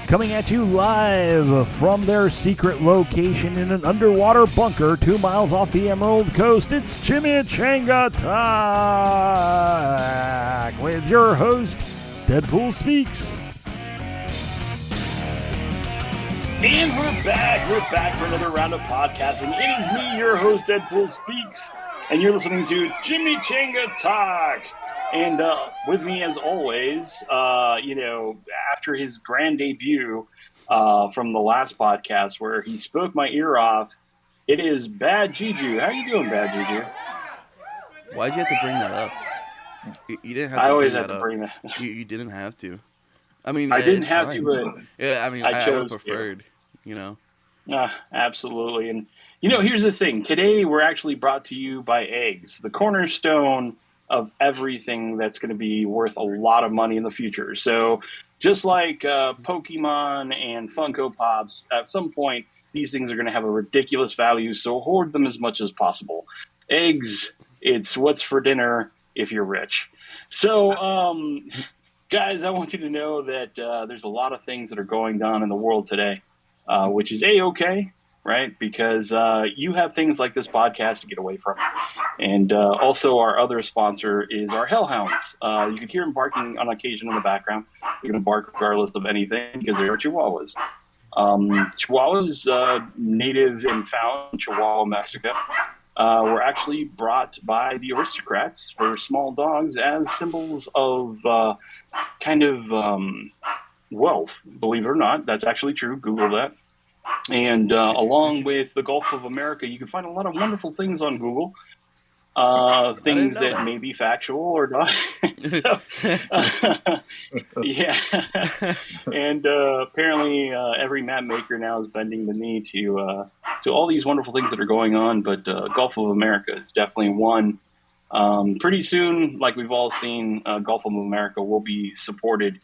Coming at you live from their secret location in an underwater bunker 2 miles off the Emerald Coast, it's Chimichanga Talk with your host, Deadpool Speaks. And we're back for another round of podcasting. It is me, your host, Deadpool Speaks, and you're listening to Chimichanga Talk. And with me, as always, after his grand debut from the last podcast where he spoke my ear off, it is Bad Juju. How you doing, Bad Juju? Why'd you have to bring that up? You didn't have to. I always have to bring that. You didn't have to. I mean, I didn't have to, but yeah, I mean, I would have preferred. Absolutely. And here's the thing. Today we're actually brought to you by eggs, the cornerstone of everything that's going to be worth a lot of money in the future. So just like Pokemon and Funko Pops, at some point, these things are going to have a ridiculous value, so hoard them as much as possible. Eggs, it's what's for dinner if you're rich. So, guys, I want you to know that there's a lot of things that are going on in the world today, which is A-okay, right? Because you have things like this podcast to get away from. And also our other sponsor is our hellhounds. You can hear them barking on occasion in the background. They're going to bark regardless of anything because they are Chihuahuas. Chihuahuas, native and found in Chihuahua, Mexico, were actually brought by the aristocrats for small dogs as symbols of wealth, believe it or not. That's actually true. Google that. And along with the Gulf of America, you can find a lot of wonderful things on Google. Things that may be factual or not. Yeah. And apparently every map maker now is bending the knee to all these wonderful things that are going on. But Gulf of America is definitely one. Pretty soon, like we've all seen, Gulf of America will be supported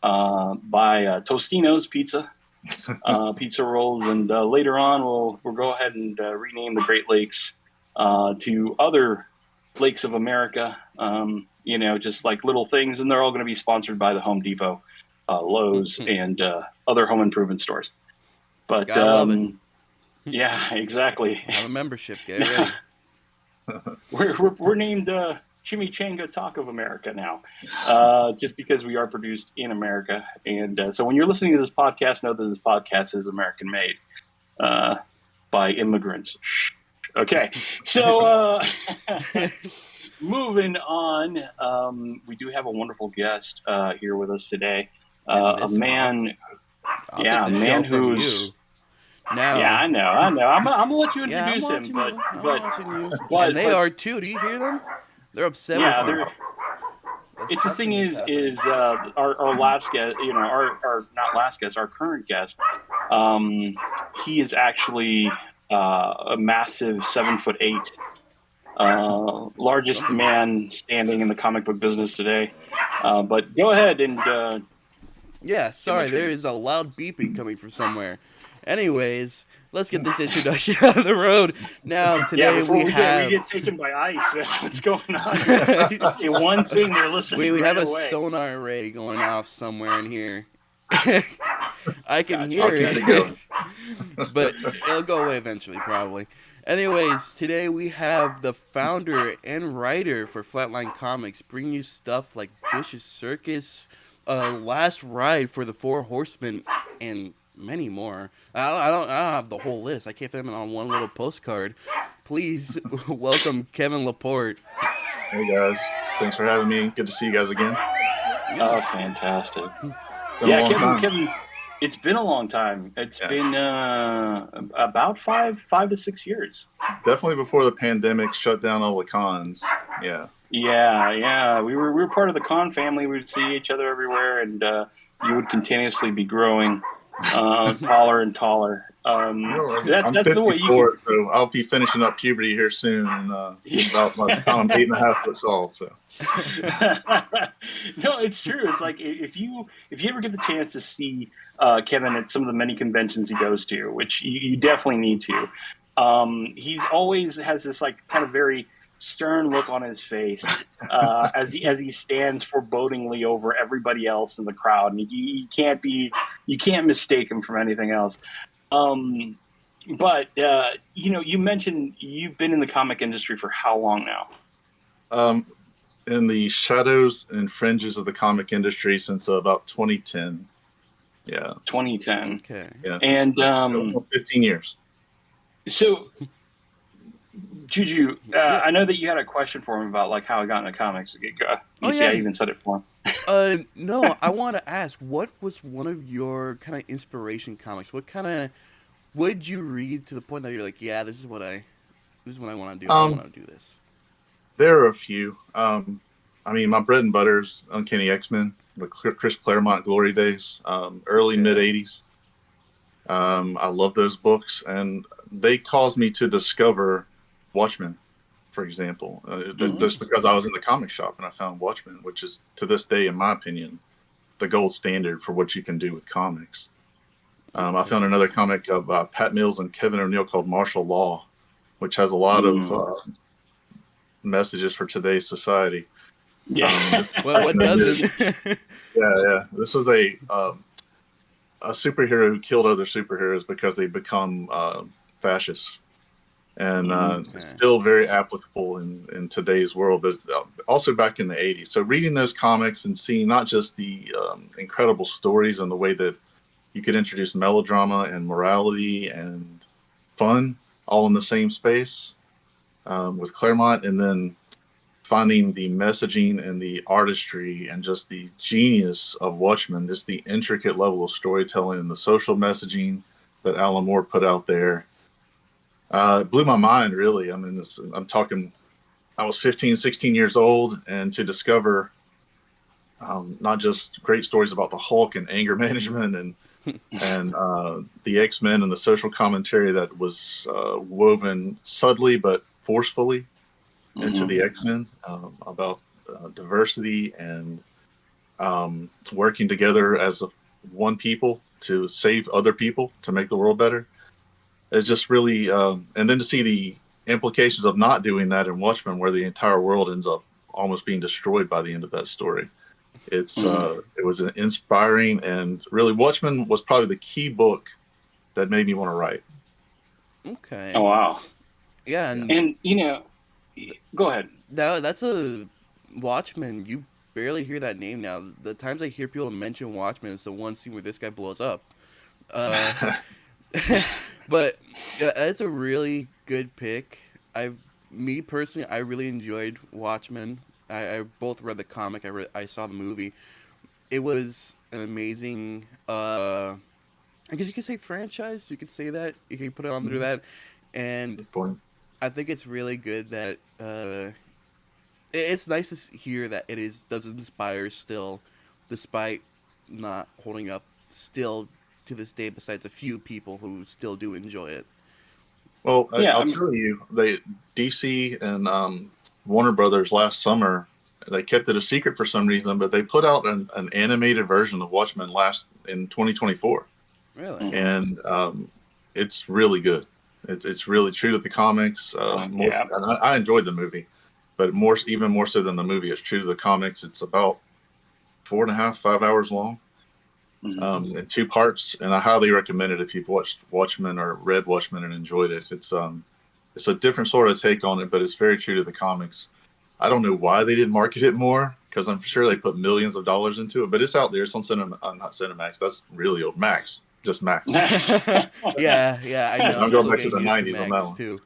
by Tostino's Pizza. Pizza rolls, and later on we'll go ahead and rename the Great Lakes to other lakes of America, just like little things, and they're all going to be sponsored by the Home Depot, Lowe's, and other home improvement stores. But yeah, exactly. Have a membership, get ready. We're named Chimichanga Talk of America now, just because we are produced in America. And so when you're listening to this podcast, know that this podcast is American made by immigrants. Okay, so moving on, we do have a wonderful guest here with us today. A man, who's... Now. Yeah, I know. I'm gonna let you introduce him, but and they are too. Do you hear them? They're upset with you. It's the thing is our last guest, our not last guest, our current guest, he is actually a massive 7'8", largest man standing in the comic book business today. But go ahead and there is a loud beeping coming from somewhere. Anyways, let's get this introduction out of the road. Now, today we get taken by ice. What's going on? Just one thing they're listening. We have a sonar array going off somewhere in here. I can hear it, but it'll go away eventually, probably. Anyways, today we have the founder and writer for Flatline Comics, bringing you stuff like Vicious Circus, Last Ride for the Four Horsemen, and many more. I don't have the whole list. I can't fit them on one little postcard. Please welcome Kevin LaPorte. Hey guys, thanks for having me. Good to see you guys again. Oh, fantastic! Kevin, it's been a long time. It's been about 5 to 6 years. Definitely before the pandemic shut down all the cons. Yeah. Yeah. We were part of the con family. We would see each other everywhere, and you would continuously be growing. Taller and taller. That's the way you can... so I'll be finishing up puberty here soon, and about my time 8.5 foot tall. So no, it's true. It's like if you ever get the chance to see Kevin at some of the many conventions he goes to, which you definitely need to. He's always has this like kind of very stern look on his face as he stands forebodingly over everybody else in the crowd, and you can't mistake him from anything else. But you mentioned you've been in the comic industry for how long now? In the shadows and fringes of the comic industry since about 2010. Yeah. 2010. Okay. Yeah. And 15 years. So, Juju, Yeah. I know that you had a question for him about like how I got into comics. Oh, See, yeah. I even said it for him. No, I want to ask, what was one of your kind of inspiration comics? What did you read to the point that you're like, yeah, this is what I want to do. I want to do this. There are a few. I mean, my bread and butter is Uncanny X-Men, the Chris Claremont glory days, early mid '80s. I love those books, and they caused me to discover Watchmen, for example, just because I was in the comic shop and I found Watchmen, which is to this day, in my opinion, the gold standard for what you can do with comics. I found another comic of Pat Mills and Kevin O'Neill called Martial Law, which has a lot of messages for today's society. Yeah. What doesn't? Yeah. This was a superhero who killed other superheroes because they become fascists, and still very applicable in today's world, but also back in the '80s. So reading those comics and seeing not just the incredible stories and the way that you could introduce melodrama and morality and fun all in the same space with Claremont, and then finding the messaging and the artistry and just the genius of Watchmen, just the intricate level of storytelling and the social messaging that Alan Moore put out there. It blew my mind, really. I mean, I'm talking, I was 15, 16 years old, and to discover not just great stories about the Hulk and anger management and the X-Men and the social commentary that was woven subtly but forcefully into the X-Men about diversity and working together as one people to save other people to make the world better. It's just really, and then to see the implications of not doing that in Watchmen, where the entire world ends up almost being destroyed by the end of that story. It was an inspiring, and really Watchmen was probably the key book that made me want to write. Okay. Oh wow. Yeah, and go ahead. That's a Watchmen. You barely hear that name now. The times I hear people mention Watchmen, it's the one scene where this guy blows up. But yeah, that's a really good pick. Me personally, I really enjoyed Watchmen. I both read the comic. I saw the movie. It was an amazing. I guess you could say franchise. You could say that. You can put it under that, and I think it's really good that. It's nice to hear that does inspire still, despite not holding up still to this day. Besides a few people who still do enjoy it. Well, I'll tell you, DC and Warner Brothers last summer, they kept it a secret for some reason, but they put out an animated version of Watchmen in 2024. Really? And it's really good. It's really true to the comics. I enjoyed the movie, but even more so than the movie, it's true to the comics. It's about 4.5, 5 hours long. In 2 parts, and I highly recommend it if you've watched Watchmen or read Watchmen and enjoyed it. It's a different sort of take on it, but it's very true to the comics. I don't know why they didn't market it more, because I'm sure they put millions of dollars into it, but it's out there. It's on not Cinemax. That's really old. Max, just Max. yeah, I know. I'm going back to the '90s on that one too.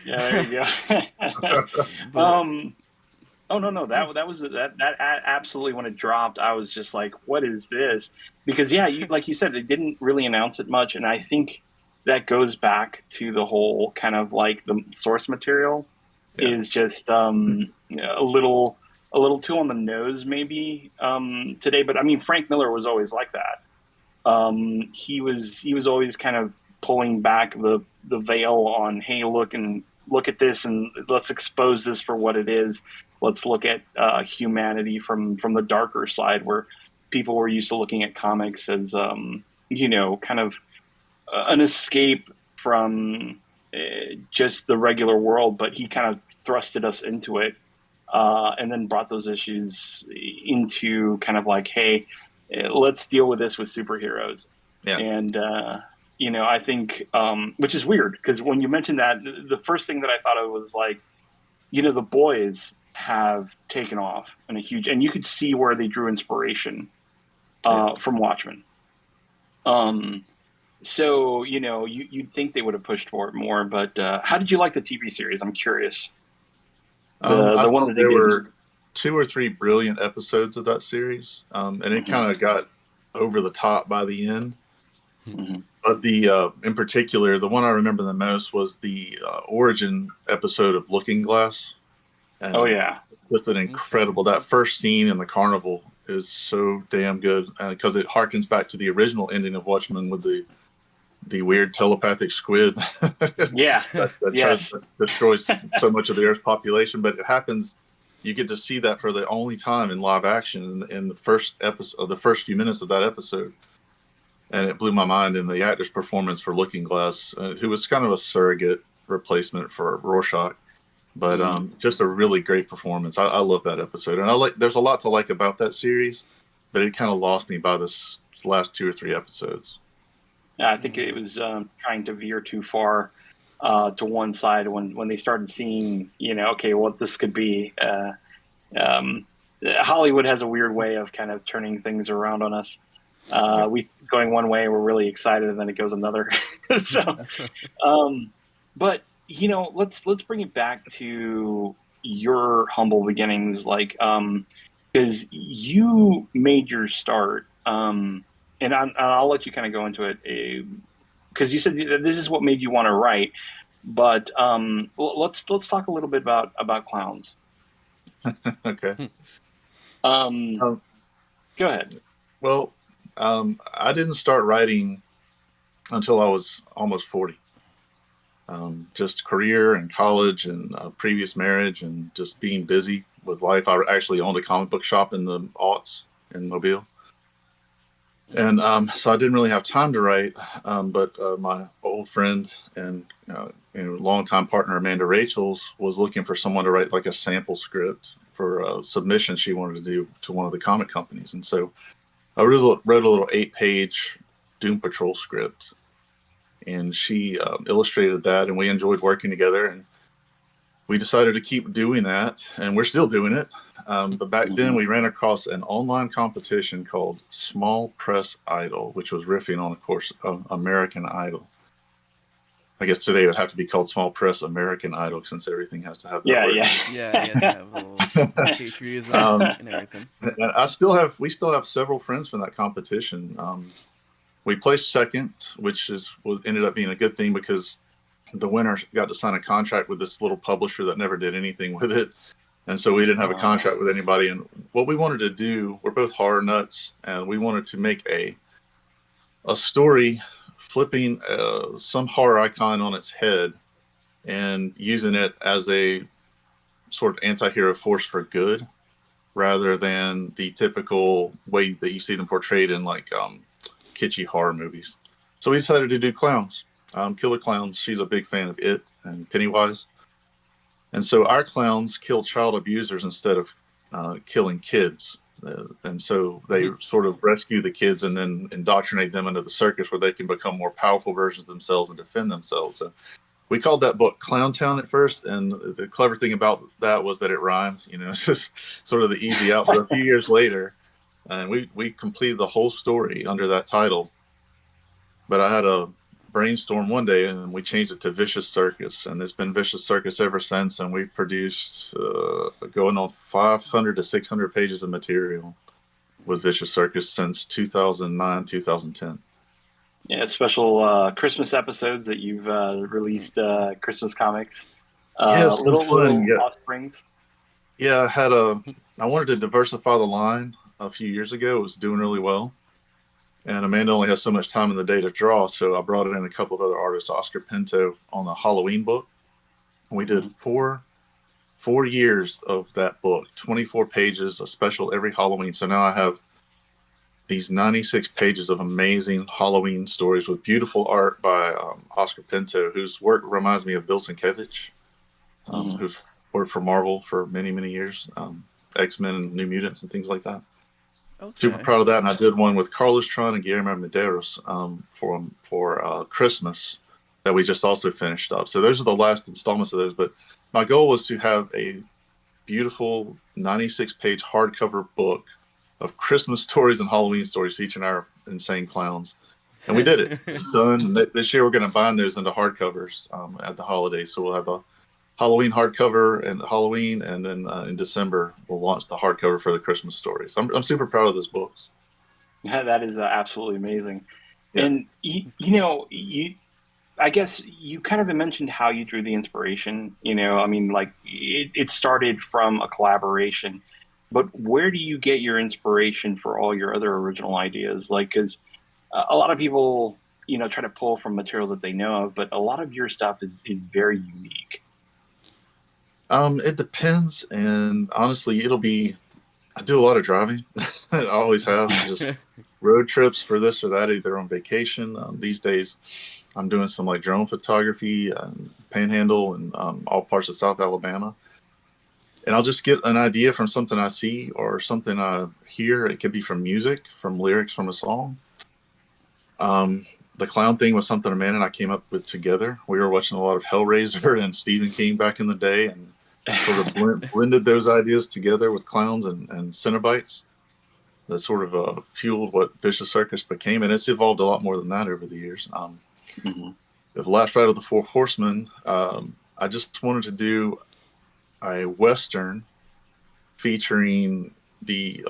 Yeah, there you go. Oh no, that absolutely, when it dropped, I was just like, what is this? Because like you said, they didn't really announce it much, and I think that goes back to the whole kind of like the source material is just a little too on the nose maybe today. But I mean, Frank Miller was always like that. He was always kind of pulling back the veil on, hey, look at this, and let's expose this for what it is. Let's look at humanity from the darker side, where people were used to looking at comics as kind of an escape from just the regular world. But he kind of thrusted us into it, and then brought those issues into kind of like, hey, let's deal with this with superheroes. Yeah. And I think, which is weird because when you mentioned that, the first thing that I thought of was like, the boys have taken off in a huge, and you could see where they drew inspiration from Watchmen. So you'd think they would have pushed for it more, but how did you like the TV series? I'm curious. I The one thought that they there did. were 2 or 3 brilliant episodes of that series, and it kind of got over the top by the end. Mm-hmm. But the in particular, the one I remember the most was the origin episode of Looking Glass. And Oh yeah, just an incredible. That first scene in the carnival is so damn good because it harkens back to the original ending of Watchmen with the weird telepathic squid yeah, that tries to destroy so much of the Earth's population. But it happens. You get to see that for the only time in live action in the first episode, the first few minutes of that episode. And it blew my mind in the actor's performance for Looking Glass, who was kind of a surrogate replacement for Rorschach. But just a really great performance. I love that episode, and there's a lot to like about that series, but it kind of lost me by this last 2 or 3 episodes. Yeah, I think it was trying to veer too far to one side when they started seeing, okay, what this could be. Hollywood has a weird way of kind of turning things around on us. We going one way, we're really excited, and then it goes another. So, but let's bring it back to your humble beginnings, like because you made your start, and I'll let you kind of go into it, because you said that this is what made you want to write. But let's talk a little bit about clowns. Okay. Go ahead. Well, I didn't start writing until I was almost 40. Just career and college and previous marriage and just being busy with life. I actually owned a comic book shop in the aughts in Mobile. And so I didn't really have time to write, but my old friend and longtime partner Amanda Rachels was looking for someone to write like a sample script for a submission she wanted to do to one of the comic companies. And so I wrote a little 8-page Doom Patrol script, and she illustrated that, and we enjoyed working together, and we decided to keep doing that, and we're still doing it. But back then we ran across an online competition called Small Press Idol, which was riffing on, of course, American Idol. I guess today it would have to be called Small Press American Idol, since everything has to have that word. Yeah, you have to have a little patriotism and everything. And we still have several friends from that competition. We placed second, which ended up being a good thing because the winner got to sign a contract with this little publisher that never did anything with it. And so we didn't have a contract with anybody. And what we wanted to do, we're both horror nuts, and we wanted to make a story flipping some horror icon on its head and using it as a sort of anti-hero force for good, rather than the typical way that you see them portrayed in like kitschy horror movies. So we decided to do clowns, killer clowns. She's a big fan of It and Pennywise. And so our clowns kill child abusers instead of killing kids. And so they sort of rescue the kids and then indoctrinate them into the circus where they can become more powerful versions of themselves and defend themselves. So we called that book Clown Town at first. And the clever thing about that was that it rhymed. It's just sort of the easy out. But a few years later, and we completed the whole story under that title. But I had a brainstorm one day, and we changed it to Vicious Circus, and it's been Vicious Circus ever since. And we've produced going on 500 to 600 pages of material with Vicious Circus since 2009, 2010. Yeah, special Christmas episodes that you've released, Christmas comics. Little offsprings. Yeah, I wanted to diversify the line a few years ago. It was doing really well. And Amanda only has so much time in the day to draw, so I brought in a couple of other artists, Oscar Pinto, on a Halloween book. And we did 4 years of that book, 24 pages, a special every Halloween. So now I have these 96 pages of amazing Halloween stories with beautiful art by Oscar Pinto, whose work reminds me of Bill Sienkiewicz, who's worked for Marvel for many, many years. X-Men and New Mutants and things like that. Super Okay. proud of that. And I did one with Carlos Tron and Guillermo Medeiros for Christmas that we just also finished up. So those are the last installments of those. But my goal was to have a beautiful 96-page hardcover book of Christmas stories and Halloween stories featuring our insane clowns. And we did it. So this year we're going to bind those into hardcovers at the holidays. So we'll have a Halloween hardcover and Halloween, and then in December we'll launch the hardcover for the Christmas stories. I'm super proud of those books. That is absolutely amazing. Yeah. And I guess you kind of mentioned how you drew the inspiration. I mean, like it started from a collaboration, but where do you get your inspiration for all your other original ideas? Like, because a lot of people, try to pull from material that they know of, but a lot of your stuff is very unique. It depends, and honestly, I do a lot of driving. I always have, just road trips for this or that, either on vacation. These days, I'm doing some like drone photography, Panhandle, and all parts of South Alabama. And I'll just get an idea from something I see or something I hear. It could be from music, from lyrics from a song. The clown thing was something Amanda and I came up with together. We were watching a lot of Hellraiser and Stephen King back in the day, and sort of blended those ideas together with clowns and Cenobites. That sort of fueled what Vicious Circus became, and it's evolved a lot more than that over the years. Mm-hmm. The last ride of the Four Horsemen, I just wanted to do a Western featuring the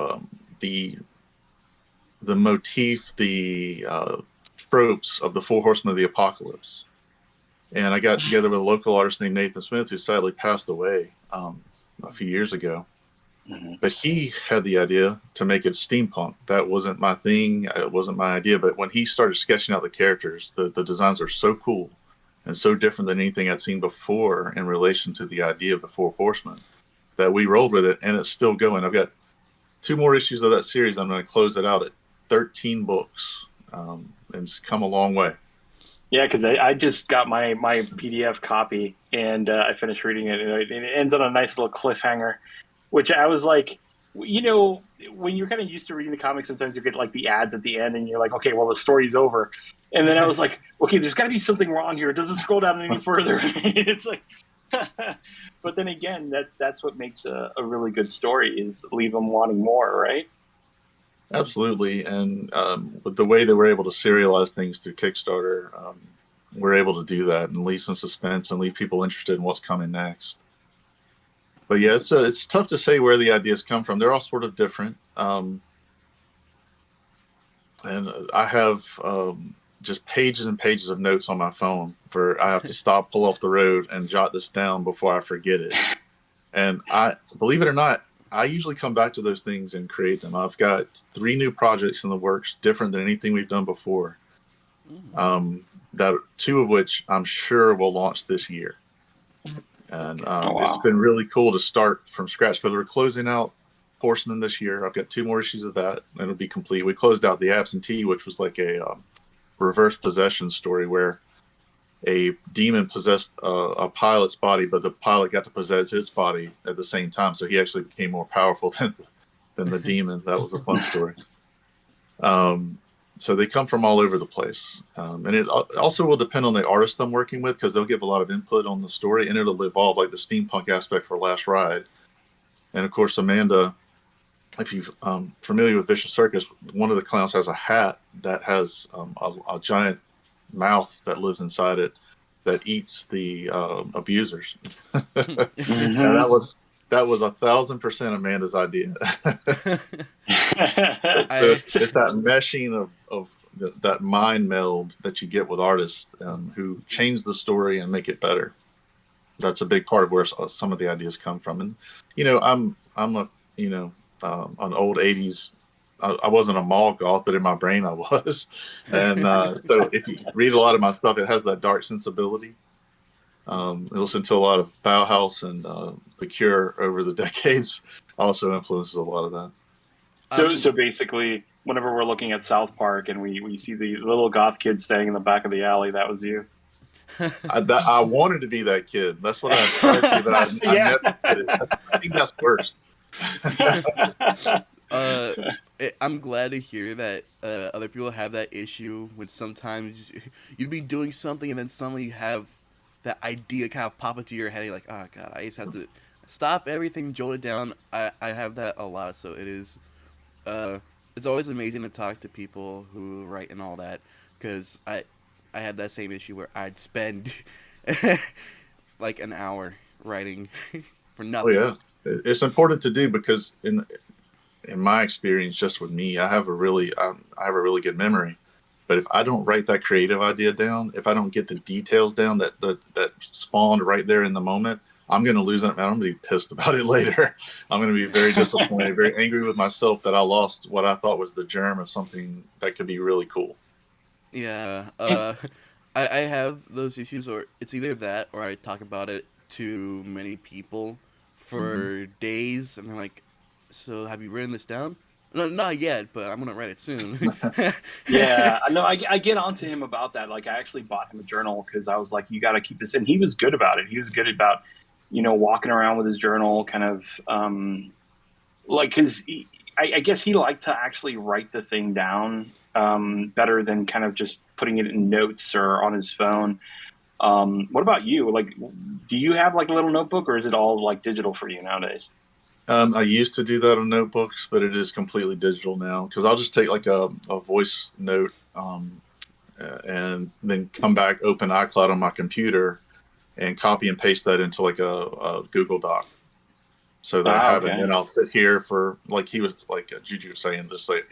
motif, the tropes of the Four Horsemen of the Apocalypse. And I got together with a local artist named Nathan Smith, who sadly passed away a few years ago. Mm-hmm. But he had the idea to make it steampunk. That wasn't my thing. It wasn't my idea. But when he started sketching out the characters, the designs were so cool and so different than anything I'd seen before in relation to the idea of the Four Horsemen, that we rolled with it, and it's still going. I've got 2 more issues of that series. I'm going to close it out at 13 books, and it's come a long way. Yeah, because I just got my PDF copy, and I finished reading it, and it ends on a nice little cliffhanger, which I was like, when you're kind of used to reading the comics, sometimes you get like the ads at the end, and you're like, okay, well, the story's over. And then I was like, okay, there's got to be something wrong here. It doesn't scroll down any further. It's like, but then again, that's what makes a really good story, is leave them wanting more, right? Absolutely. And with the way that we're able to serialize things through Kickstarter, we're able to do that and leave some suspense and leave people interested in what's coming next. But yeah, it's tough to say where the ideas come from. They're all sort of different. And I have just pages and pages of notes on my phone for I have to stop, pull off the road, and jot this down before I forget it. And believe it or not, I usually come back to those things and create them. I've got 3 new projects in the works, different than anything we've done before. That 2 of which I'm sure will launch this year. And Oh, wow. It's been really cool to start from scratch, because we're closing out Horseman this year. I've got 2 more issues of that, and it'll be complete. We closed out The Absentee, which was like a reverse possession story where a demon possessed a pilot's body, but the pilot got to possess his body at the same time. So he actually became more powerful than the demon. That was a fun story. So they come from all over the place. And it also will depend on the artist I'm working with, because they'll give a lot of input on the story, and it'll evolve, like the steampunk aspect for Last Ride. And of course, Amanda, if you're familiar with Vicious Circus, one of the clowns has a hat that has a giant mouth that lives inside it that eats the abusers. Mm-hmm. And that was 1,000% Amanda's idea. It's that meshing of that mind meld that you get with artists who change the story and make it better. That's a big part of where some of the ideas come from. And I'm a an old '80s. I wasn't a mall goth, but in my brain I was. And so if you read a lot of my stuff, it has that dark sensibility. I listened to a lot of Bauhaus and The Cure over the decades. Also influences a lot of that. So basically, whenever we're looking at South Park and we see the little goth kid standing in the back of the alley, that was you. I wanted to be that kid. That's what I aspired to, but I Yeah. never did it. I think that's worse. I'm glad to hear that other people have that issue when sometimes you'd be doing something and then suddenly you have that idea kind of pop into your head. You're like, oh god, I just have to stop everything, jolt it down. I have that a lot, so it is. It's always amazing to talk to people who write and all that, because I had that same issue where I'd spend like an hour writing for Oh nothing. yeah, it's important to do because in my experience, just with me, I have a really good memory. But if I don't write that creative idea down, if I don't get the details down that spawned right there in the moment, I'm going to lose it. I'm going to be pissed about it later. I'm going to be very disappointed, very angry with myself that I lost what I thought was the germ of something that could be really cool. Yeah, I have those issues, or it's either that, or I talk about it to many people for days, and they're like, "So, have you written this down?" No, not yet, but I'm gonna write it soon. Yeah, I know. I get onto him about that. Like, I actually bought him a journal because I was like, "You got to keep this." And he was good about it. He was good about, walking around with his journal, kind of, like, because I guess he liked to actually write the thing down, better than kind of just putting it in notes or on his phone. What about you? Like, do you have like a little notebook, or is it all like digital for you nowadays? I used to do that on notebooks, but it is completely digital now because I'll just take like a voice note and then come back, open iCloud on my computer, and copy and paste that into like a Google Doc so that I Ah, have it. okay. And then I'll sit here for, like he was, like Juju was saying, just like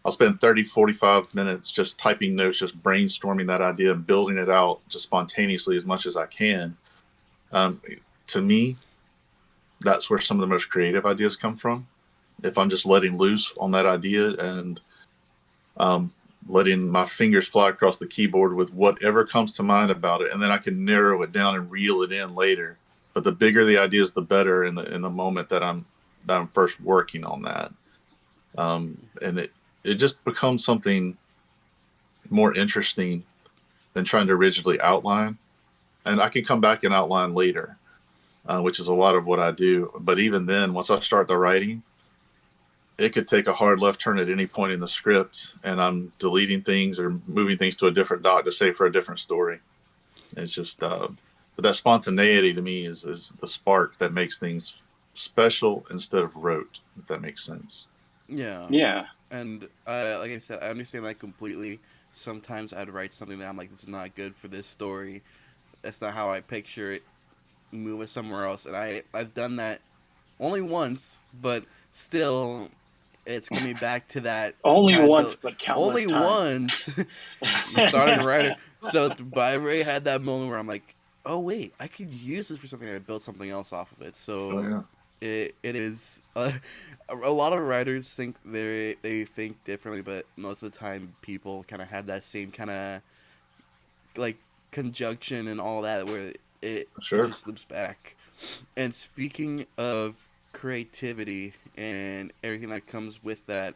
I'll spend 30, 45 minutes just typing notes, just brainstorming that idea and building it out just spontaneously as much as I can. Um, to me, that's where some of the most creative ideas come from. If I'm just letting loose on that idea and um, letting my fingers fly across the keyboard with whatever comes to mind about it, and then I can narrow it down and reel it in later. But the bigger the ideas, the better in the moment that I'm first working on that, and it just becomes something more interesting than trying to rigidly outline. And I can come back and outline later, which is a lot of what I do. But even then, once I start the writing, it could take a hard left turn at any point in the script, and I'm deleting things or moving things to a different doc to say for a different story. It's just, but that spontaneity to me is the spark that makes things special instead of rote, if that makes sense. Yeah, Yeah. and like I said, I understand that completely. Sometimes I'd write something that I'm like, "This is not good for this story. That's not how I picture it. Move it somewhere else." And I've done that only once, but still, it's coming back to that Only kind of once, but countless only times. once. You started writing, so but I already had that moment where I'm like, oh wait, I could use this for something. I built something else off of it. Oh So yeah, it is a lot of writers think they think differently, but most of the time people kind of have that same kind of like conjunction and all that where it sure. just loops back. And speaking of creativity and everything that comes with that,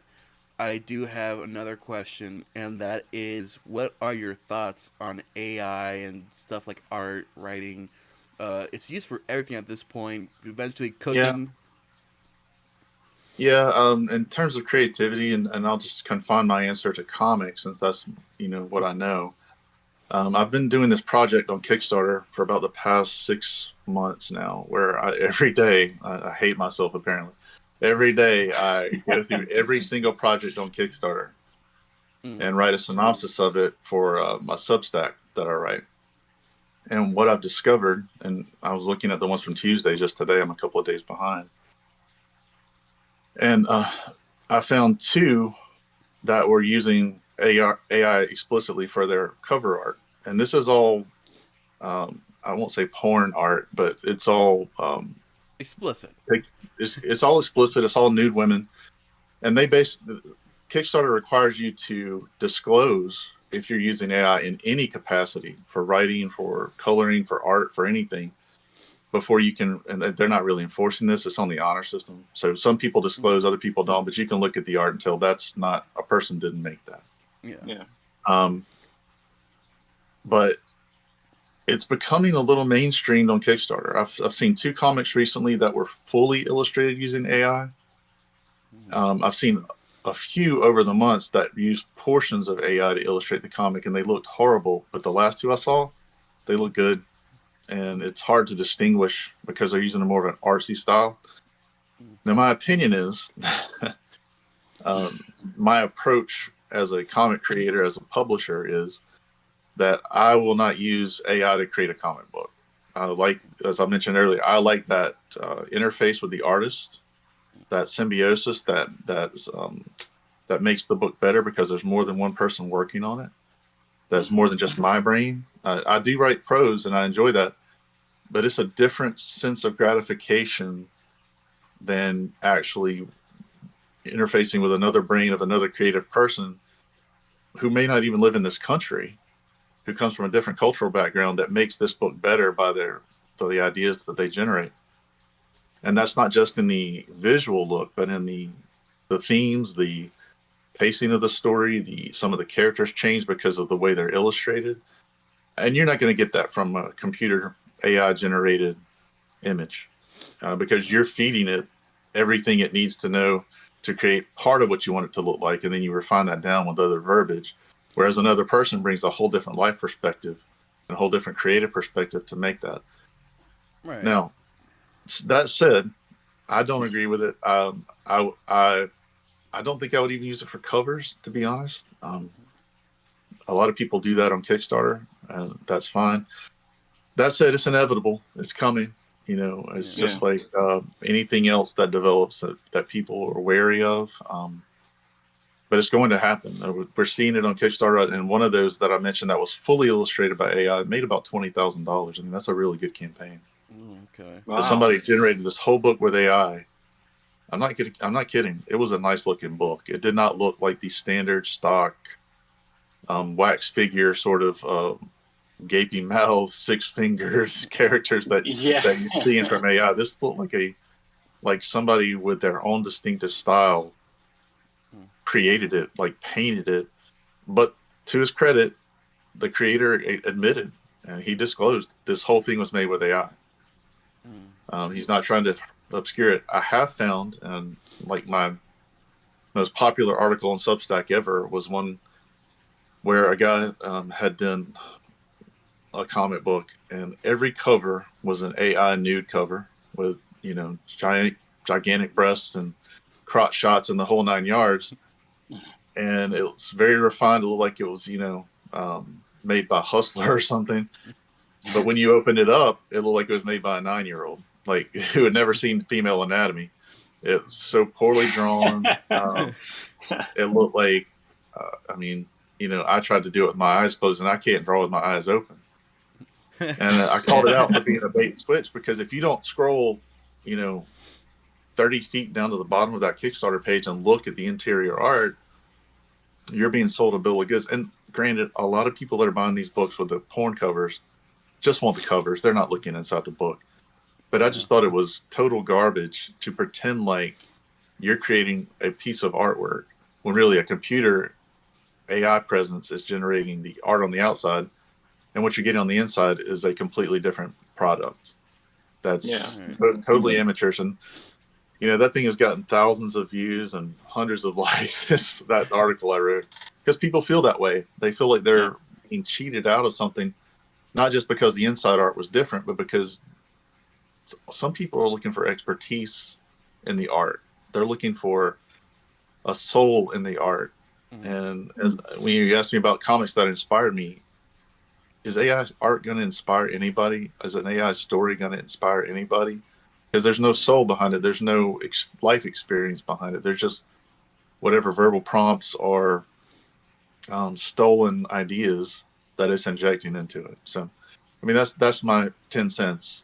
I do have another question, and that is, what are your thoughts on AI and stuff like art, writing? It's used for everything at this point. Eventually, Yeah, cooking. yeah. In terms of creativity, and I'll just confine my answer to comics since that's what I know. I've been doing this project on Kickstarter for about the past 6 months now, where every day I hate myself apparently. Every day I go through every single project on Kickstarter Mm, and write a synopsis of it for my Substack that I write. And what I've discovered, and I was looking at the ones from Tuesday just today, I'm a couple of days behind, and I found two that were using AI explicitly for their cover art. And this is all I won't say porn art, but it's all explicit. it's all explicit. It's all nude women, and Kickstarter requires you to disclose if you're using AI in any capacity for writing, for coloring, for art, for anything before you can. And they're not really enforcing this. It's on the honor system. So some people disclose, other people don't. But you can look at the art and tell that's not a person didn't make that. Yeah. Yeah. Um, but it's becoming a little mainstreamed on Kickstarter. I've seen 2 comics recently that were fully illustrated using AI. I've seen a few over the months that used portions of AI to illustrate the comic, and they looked horrible. But the last 2 I saw, they look good, and it's hard to distinguish because they're using a more of an artsy style. Now, my opinion is, my approach as a comic creator, as a publisher, is that I will not use AI to create a comic book. Like, as I mentioned earlier, I like that interface with the artist, that symbiosis that makes the book better because there's more than one person working on it. That's more than just my brain. I do write prose and I enjoy that, but it's a different sense of gratification than actually interfacing with another brain of another creative person who may not even live in this country, who comes from a different cultural background, that makes this book better by the ideas that they generate. And that's not just in the visual look, but in the themes, the pacing of the story, some of the characters change because of the way they're illustrated. And you're not going to get that from a computer AI generated image, because you're feeding it everything it needs to know to create part of what you want it to look like, and then you refine that down with other verbiage. Whereas another person brings a whole different life perspective and a whole different creative perspective to make that. Right. Now, that said, I don't agree with it. I don't think I would even use it for covers, to be honest. A lot of people do that on Kickstarter, and that's fine. That said, it's inevitable. It's coming. It's just like anything else that develops that people are wary of. But it's going to happen. We're seeing it on Kickstarter, and one of those that I mentioned that was fully illustrated by AI made about $20,000. I mean, that's a really good campaign. Okay. Wow. So somebody generated this whole book with AI. I'm not kidding. It was a nice looking book. It did not look like the standard stock wax figure sort of gaping mouth, 6 fingers characters that you're seeing from AI. This looked like somebody with their own distinctive style created it, like painted it. But to his credit, the creator admitted, and he disclosed, this whole thing was made with AI. He's not trying to obscure it. I have found, and like my most popular article on Substack ever was one where a guy had done a comic book, and every cover was an AI nude cover with gigantic breasts and crotch shots and the whole 9 yards. And it was very refined. It looked like it was made by Hustler or something. But when you opened it up, it looked like it was made by a 9-year-old, like who had never seen female anatomy. It's so poorly drawn. It looked like, I tried to do it with my eyes closed, and I can't draw with my eyes open. And I called it out for being a bait and switch, because if you don't scroll, 30 feet down to the bottom of that Kickstarter page and look at the interior art, you're being sold a bill of goods. And granted, a lot of people that are buying these books with the porn covers just want the covers. They're not looking inside the book. But I just thought it was total garbage to pretend like you're creating a piece of artwork when really a computer AI presence is generating the art on the outside, and what you're getting on the inside is a completely different product. That's totally amateurish. And that thing has gotten thousands of views and hundreds of likes. That article I wrote, because people feel that way. They feel like they're being cheated out of something, not just because the inside art was different, but because some people are looking for expertise in the art. They're looking for a soul in the art. And when you asked me about comics that inspired me, is AI art going to inspire anybody? Is an AI story going to inspire anybody? Because there's no soul behind it. There's no life experience behind it. There's just whatever verbal prompts or stolen ideas that it's injecting into it. So, I mean, that's my 10 cents.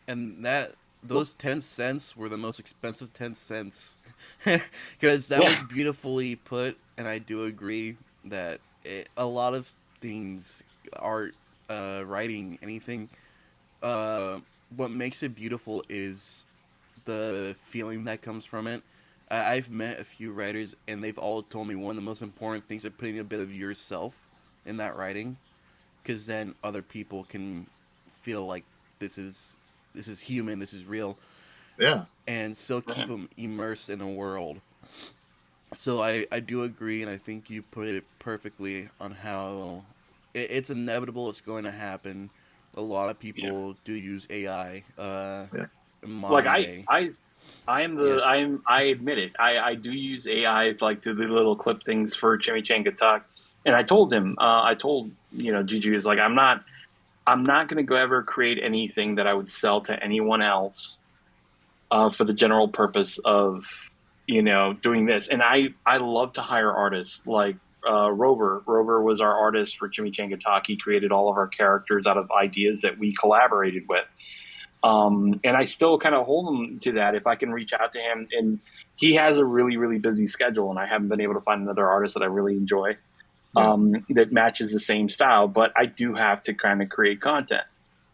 And those 10 cents were the most expensive 10 cents. Because that was beautifully put, and I do agree that a lot of things, art, writing, anything, what makes it beautiful is the feeling that comes from it. I've met a few writers, and they've all told me one of the most important things is putting a bit of yourself in that writing, because then other people can feel like this is human, this is real, Yeah. and still keep them immersed in a world. So I do agree, and I think you put it perfectly on how it's inevitable. It's going to happen. A lot of Yeah. people do use AI Yeah. in Like modern day. Yeah. I admit it. I do use AI like to the little clip things for Chimichanga Talk. And I told him, I told, Juju is like, I'm not going to go ever create anything that I would sell to anyone else for the general purpose of, doing this. And I love to hire artists like Rover. Rover was our artist for Chimichanga Talk. He created all of our characters out of ideas that we collaborated with. And I still kind of hold him to that if I can reach out to him. And he has a really, really busy schedule, and I haven't been able to find another artist that I really enjoy that matches the same style. But I do have to kind of create content,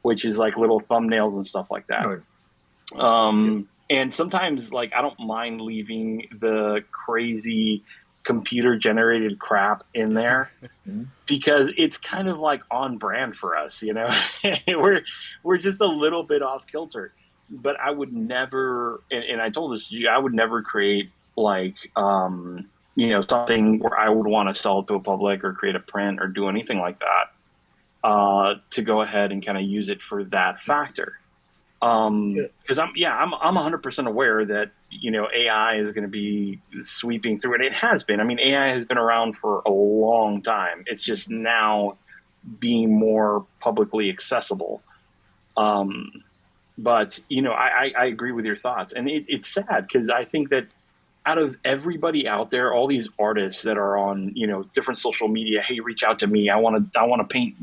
which is like little thumbnails and stuff like that. Right. And sometimes, like, I don't mind leaving the crazy computer generated crap in there because it's kind of like on brand for us, we're just a little bit off kilter. But I would never, and I told this to you, I would never create like something where I would want to sell it to a public or create a print or do anything like that to go ahead and kind of use it for that factor. Because I'm 100% aware that AI is going to be sweeping through, and it has been. I mean, AI has been around for a long time. It's just now being more publicly accessible. But I agree with your thoughts, and it's sad because I think that out of everybody out there, all these artists that are on different social media, hey, reach out to me. I want to paint.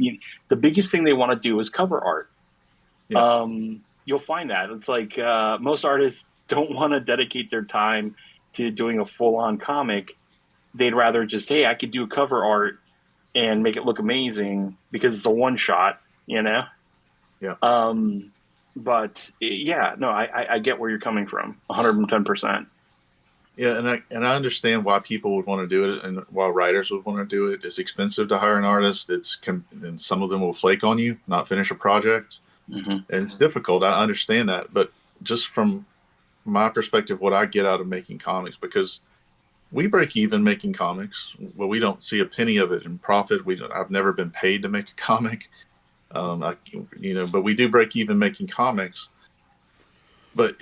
The biggest thing they want to do is cover art. Yeah. You'll find that it's like most artists don't want to dedicate their time to doing a full-on comic. They'd rather just, hey, I could do cover art and make it look amazing because it's a one shot, Yeah. But yeah, no, I get where you're coming from 110%. Yeah, and I understand why people would want to do it, and why writers would want to do it. It's expensive to hire an artist. And some of them will flake on you, not finish a project, and it's difficult. I understand that, but just from my perspective, what I get out of making comics, because we break even making comics, well, we don't see a penny of it in profit. I've never been paid to make a comic, but we do break even making comics. But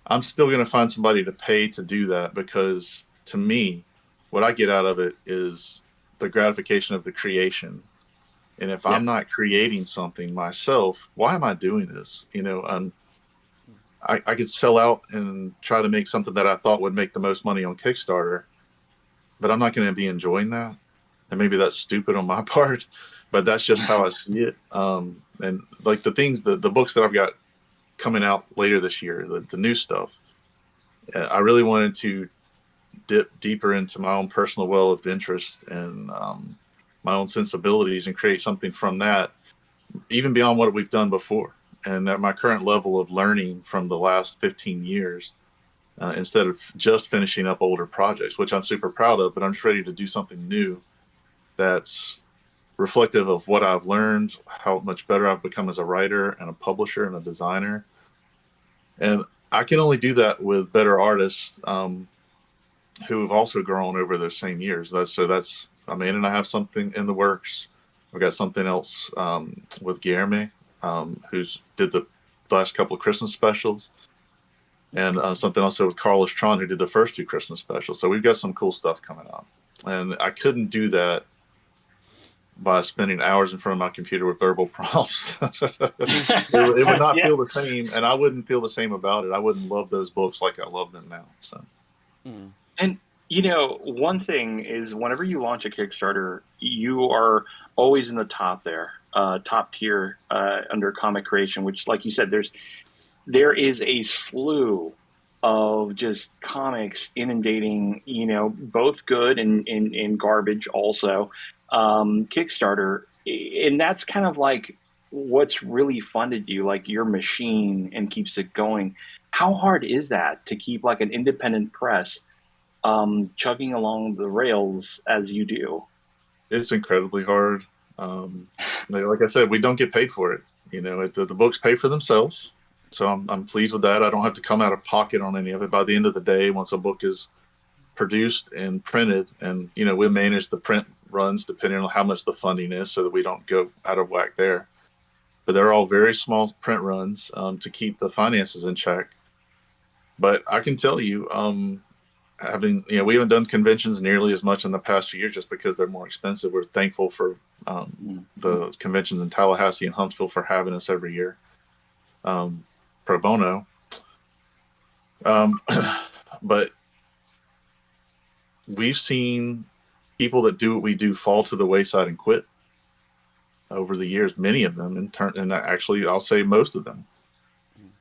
I'm still going to find somebody to pay to do that, because to me, what I get out of it is the gratification of the creation. And if I'm not creating something myself, why am I doing this? I could sell out and try to make something that I thought would make the most money on Kickstarter, but I'm not going to be enjoying that. And maybe that's stupid on my part, but that's just how I see it. And like the books that I've got coming out later this year, the new stuff, I really wanted to dip deeper into my own personal well of interest and my own sensibilities, and create something from that, even beyond what we've done before. And at my current level of learning from the last 15 years, instead of just finishing up older projects, which I'm super proud of, but I'm just ready to do something new that's reflective of what I've learned, how much better I've become as a writer and a publisher and a designer. And I can only do that with better artists who have also grown over those same years. And I have something in the works. I've got something else with Guillermo, who's did the last couple of Christmas specials, and something also with Carlos Tron, who did the first two Christmas specials. So we've got some cool stuff coming up, and I couldn't do that by spending hours in front of my computer with verbal prompts. It would not feel the same, and I wouldn't feel the same about it. I wouldn't love those books like I love them now. So. And one thing is, whenever you launch a Kickstarter, you are always in the top there, top tier under comic creation. Which, like you said, there is a slew of just comics inundating, both good and garbage. Also, Kickstarter, and that's kind of like what's really funded you, like your machine, and keeps it going. How hard is that to keep like an independent press chugging along the rails as you do? It's incredibly hard. Like I said, we don't get paid for it. The books pay for themselves. So I'm pleased with that. I don't have to come out of pocket on any of it. By the end of the day, once a book is produced and printed, and we manage the print runs depending on how much the funding is, so that we don't go out of whack there. But they're all very small print runs to keep the finances in check. But I can tell you, we haven't done conventions nearly as much in the past year just because they're more expensive. We're thankful for the conventions in Tallahassee and Huntsville for having us every year, pro bono. But we've seen people that do what we do fall to the wayside and quit over the years. Many of them, and actually, I'll say most of them.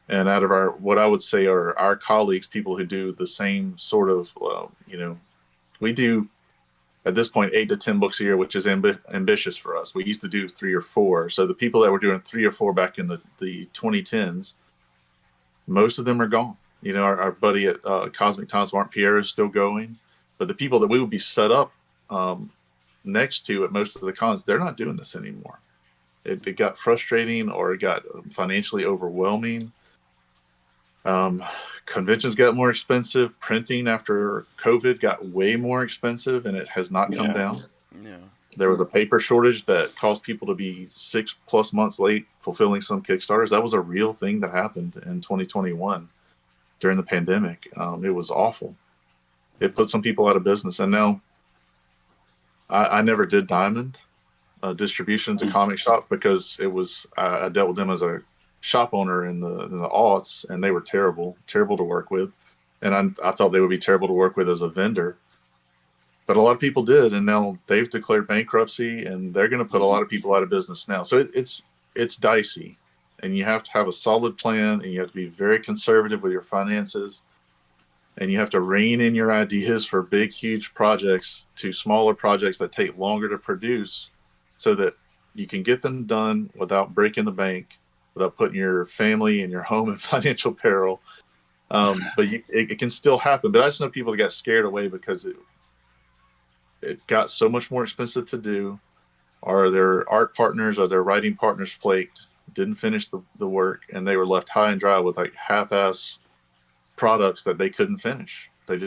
And out of what I would say are our colleagues, people who do the same sort of, we do at this point 8 to 10 books a year, which is ambitious for us. We used to do 3 or 4. So the people that were doing 3 or 4 back in the 2010s, most of them are gone. Our buddy at Cosmic Times, Mark Pierre, is still going. But the people that we would be set up next to at most of the cons, they're not doing this anymore. It got frustrating, or it got financially overwhelming. Conventions got more expensive. Printing after COVID got way more expensive, and it has not come down. Yeah. There was a paper shortage that caused people to be 6+ months late fulfilling some Kickstarters. That was a real thing that happened in 2021 during the pandemic. It was awful. It put some people out of business. And now I never did Diamond distribution to comic shops because I dealt with them as a shop owner in the aughts, and they were terrible to work with. And I thought they would be terrible to work with as a vendor. But a lot of people did, and now they've declared bankruptcy, and they're going to put a lot of people out of business now. So it's dicey, and you have to have a solid plan, and you have to be very conservative with your finances, and you have to rein in your ideas for big, huge projects to smaller projects that take longer to produce, so that you can get them done without breaking the bank, without putting your family and your home in financial peril. But it can still happen. But I just know people that got scared away because it got so much more expensive to do, or their art partners or their writing partners flaked, didn't finish the work, and they were left high and dry with like half-ass products that they couldn't finish. They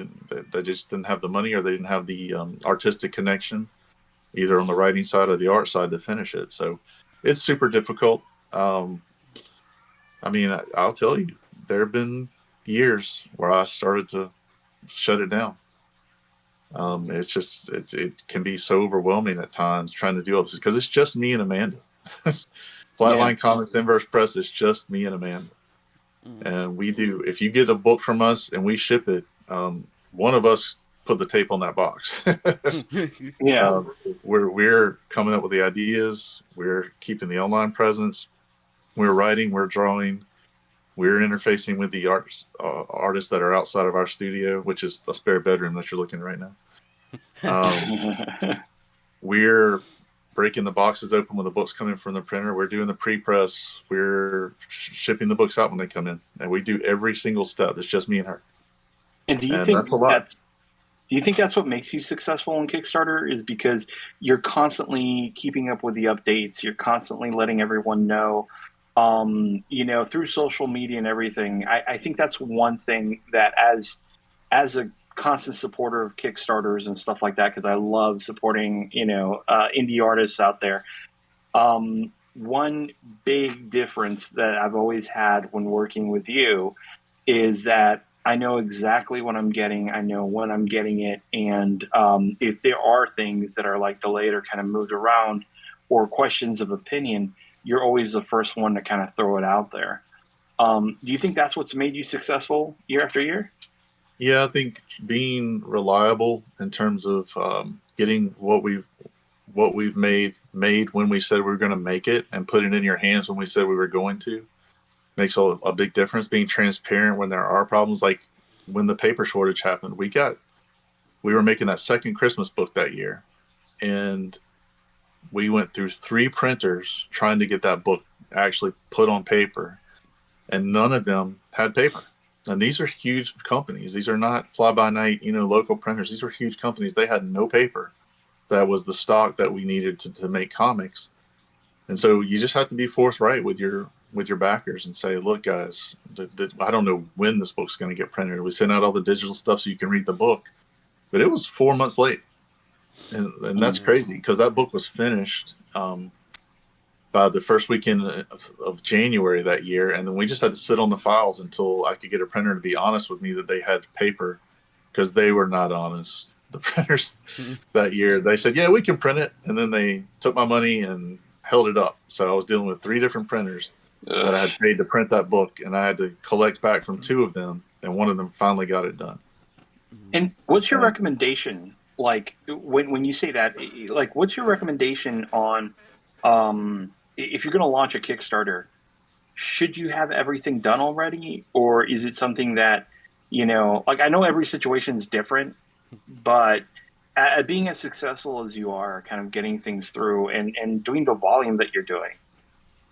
just didn't have the money, or they didn't have the artistic connection, either on the writing side or the art side, to finish it. So it's super difficult. I'll tell you, there have been years where I started to shut it down. It can be so overwhelming at times trying to do all this, because it's just me and Amanda. Flatline Comics Inverse Press is just me and Amanda. And we do, if you get a book from us and we ship it, one of us put the tape on that box. We're coming up with the ideas. We're keeping the online presence. We're writing, we're drawing, we're interfacing with the artists that are outside of our studio, which is a spare bedroom that you're looking at right now. We're breaking the boxes open when the books come in from the printer. We're doing the pre-press. We're shipping the books out when they come in, and we do every single step. It's just me and her. And do you think that's what makes you successful on Kickstarter, is because you're constantly keeping up with the updates, you're constantly letting everyone know, through social media and everything. I think that's one thing that, as a constant supporter of Kickstarters and stuff like that, because I love supporting, indie artists out there. One big difference that I've always had when working with you is that I know exactly what I'm getting. I know when I'm getting it. And if there are things that are like delayed or kind of moved around, or questions of opinion, you're always the first one to kind of throw it out there. Do you think that's what's made you successful year after year? Yeah, I think being reliable in terms of getting what we've made when we said we were going to make it, and put it in your hands when we said we were going to, makes a big difference. Being transparent when there are problems, like when the paper shortage happened, we were making that second Christmas book that year, and we went through 3 printers trying to get that book actually put on paper, and none of them had paper. And these are huge companies. These are not fly-by-night, local printers. These are huge companies. They had no paper. that was the stock that we needed to make comics. And so you just have to be forthright with your backers and say, look, guys, I don't know when this book's going to get printed. We sent out all the digital stuff so you can read the book, but it was 4 months late. And that's crazy because that book was finished by the first weekend of January that year. And then we just had to sit on the files until I could get a printer to be honest with me that they had paper, because they were not honest. The printers that year, they said, yeah, we can print it. And then they took my money and held it up. So I was dealing with 3 different printers that I had paid to print that book, and I had to collect back from 2 of them, and one of them finally got it done. And what's your recommendation? Like when you say that, like what's your recommendation on if you're going to launch a Kickstarter? Should you have everything done already, or is it something that, like I know every situation is different, but being as successful as you are, kind of getting things through and doing the volume that you're doing,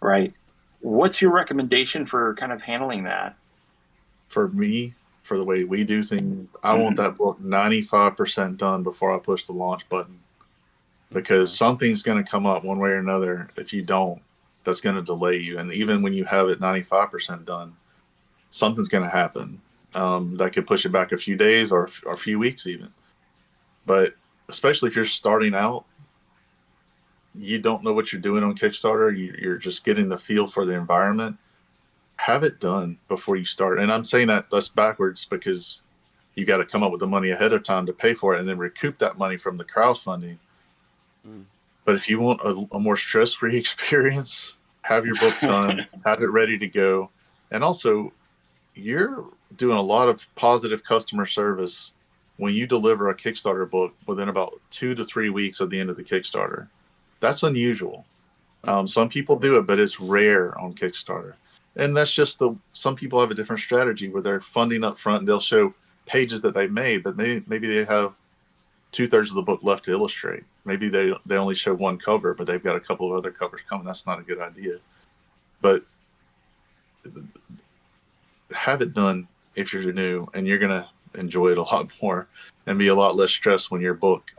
right? What's your recommendation for kind of handling that? For me, for the way we do things, I want that book 95% done before I push the launch button, because something's going to come up one way or another. If you don't, that's going to delay you. And even when you have it 95% done, something's going to happen that could push it back a few days or a few weeks even. But especially if you're starting out, you don't know what you're doing on Kickstarter. You're just getting the feel for the environment. Have it done before you start. And I'm saying that's backwards, because you got to come up with the money ahead of time to pay for it and then recoup that money from the crowdfunding. But if you want a more stress-free experience, have your book done, have it ready to go. And also, you're doing a lot of positive customer service when you deliver a Kickstarter book within about 2 to 3 weeks of the end of the Kickstarter. That's unusual. Some people do it, but it's rare on Kickstarter. And that's just some people have a different strategy where they're funding up front and they'll show pages that they made, but maybe they have 2/3 of the book left to illustrate. Maybe they only show one cover, but they've got a couple of other covers coming. That's not a good idea. But have it done if you're new, and you're going to enjoy it a lot more and be a lot less stressed when your book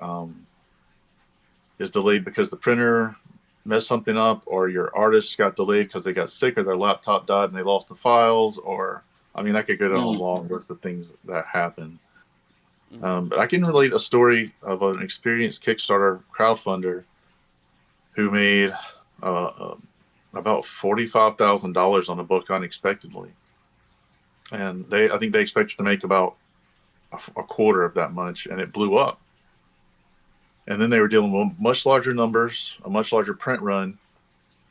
is delayed because the printer messed something up, or your artist got delayed because they got sick or their laptop died and they lost the files, or I could go down a long list of things that happen. But I can relate a story of an experienced Kickstarter crowdfunder who made about $45,000 on a book unexpectedly. And I think they expected to make about a quarter of that much, and it blew up. And then they were dealing with much larger numbers, a much larger print run,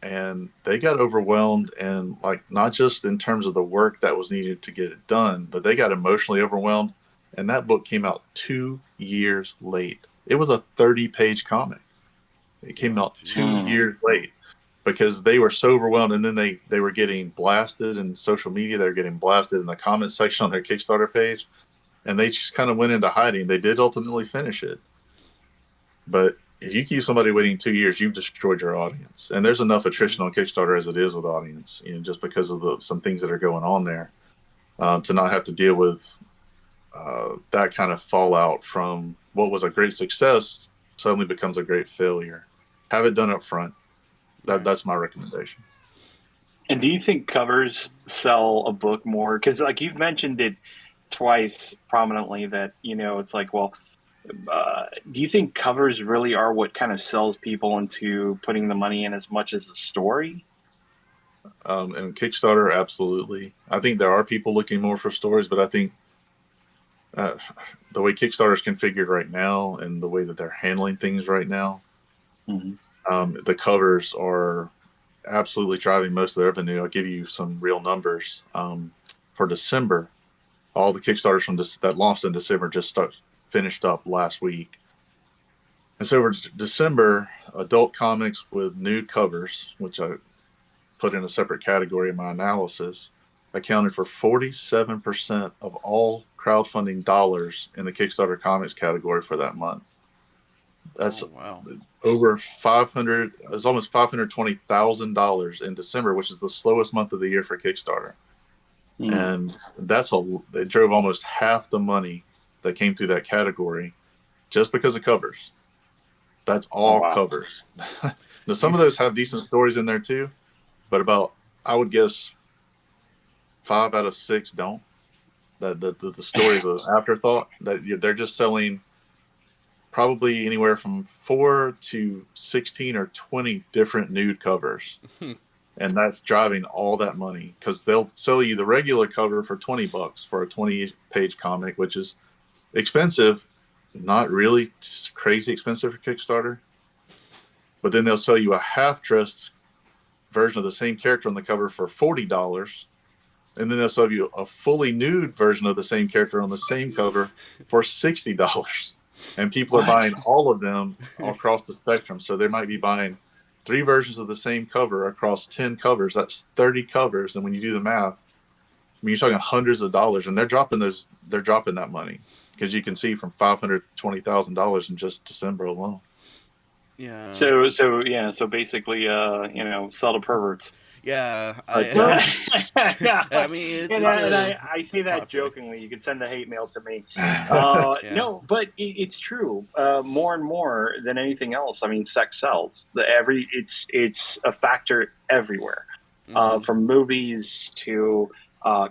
and they got overwhelmed, and not just in terms of the work that was needed to get it done, but they got emotionally overwhelmed. And that book came out 2 years late. It was a 30-page comic. It came out 2 years late because they were so overwhelmed. And then they were getting blasted in social media. They were getting blasted in the comment section on their Kickstarter page. And they just kind of went into hiding. They did ultimately finish it. But if you keep somebody waiting 2 years, you've destroyed your audience. And there's enough attrition on Kickstarter as it is with audience, just because of some things that are going on there, to not have to deal with that kind of fallout from what was a great success suddenly becomes a great failure. Have it done up front. That's my recommendation. And do you think covers sell a book more? Because you've mentioned it twice prominently that, it's do you think covers really are what kind of sells people into putting the money in as much as the story? And Kickstarter, absolutely. I think there are people looking more for stories, but I think the way Kickstarter is configured right now and the way that they're handling things right now, the covers are absolutely driving most of the revenue. I'll give you some real numbers. For December, all the Kickstarters that launched in December just finished up last week. And so for December, adult comics with nude covers, which I put in a separate category in my analysis, accounted for 47% of all crowdfunding dollars in the Kickstarter comics category for that month. That's over 500. It's almost $520,000 in December, which is the slowest month of the year for Kickstarter. And it drove almost half the money that came through that category just because of covers. That's Oh, all wow. covers. Now, some of those have decent stories in there too, but about, I would guess, 5 out of 6 don't. The story is an afterthought. They're just selling probably anywhere from 4 to 16 or 20 different nude covers. And that's driving all that money because they'll sell you the regular cover for $20 for a 20-page comic, which is expensive, not really crazy expensive for Kickstarter. But then they'll sell you a half-dressed version of the same character on the cover for $40. And then they'll sell you a fully nude version of the same character on the same cover for $60. And people are buying all of them across the spectrum. So they might be buying 3 versions of the same cover across 10 covers. That's 30 covers. And when you do the math, I mean, you're talking hundreds of dollars, and they're dropping that money because you can see from $520,000 in just December alone. Yeah. So basically, sell to perverts. Yeah, I mean, I say that popular. jokingly. You can send the hate mail to me. Yeah. No, but it's true. More and more than anything else. I mean, sex sells. It's a factor everywhere, from movies to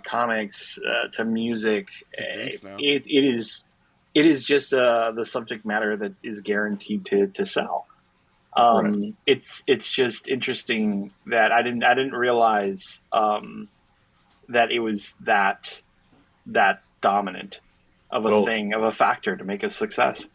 comics to music. Drinks now. It is just the subject matter that is guaranteed to sell. Right. It's just interesting that I didn't realize that it was that dominant of a Well, thing, of a factor to make a success.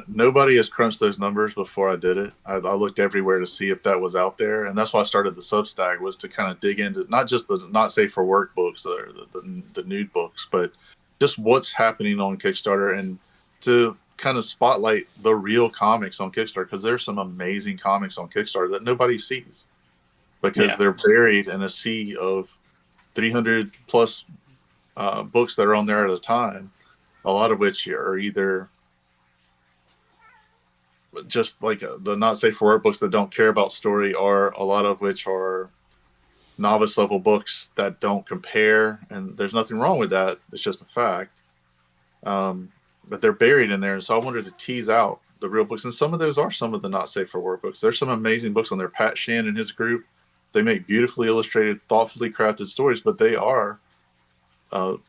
nobody has crunched those numbers before I did it. I looked everywhere to see if that was out there, and that's why I started the Substack, was to kind of dig into not just the not safe for work books or the nude books, but just what's happening on Kickstarter, and to kind of spotlight the real comics on Kickstarter, because there's some amazing comics on Kickstarter that nobody sees because they're buried in a sea of 300 plus books that are on there at a time, a lot of which are either just like the not safe for work books that don't care about story, or a lot of which are novice level books that don't compare. And there's nothing wrong with that. It's just a fact. But they're buried in there. And so I wanted to tease out the real books. And some of those are some of the not safe for work books. There's some amazing books on there. Pat Shan and his group, they make beautifully illustrated, thoughtfully crafted stories, but they are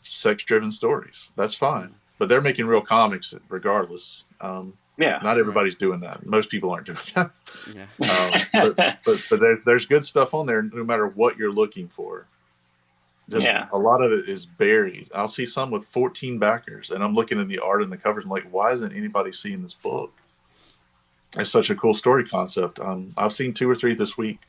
sex driven stories. That's fine. But they're making real comics regardless. Not everybody's doing that. Most people aren't doing that. Yeah. But there's good stuff on there no matter what you're looking for. Just a lot of it is buried. I'll see some with 14 backers, and I'm looking at the art and the covers. I'm like, why isn't anybody seeing this book? It's such a cool story concept. I've seen 2 or 3 this week.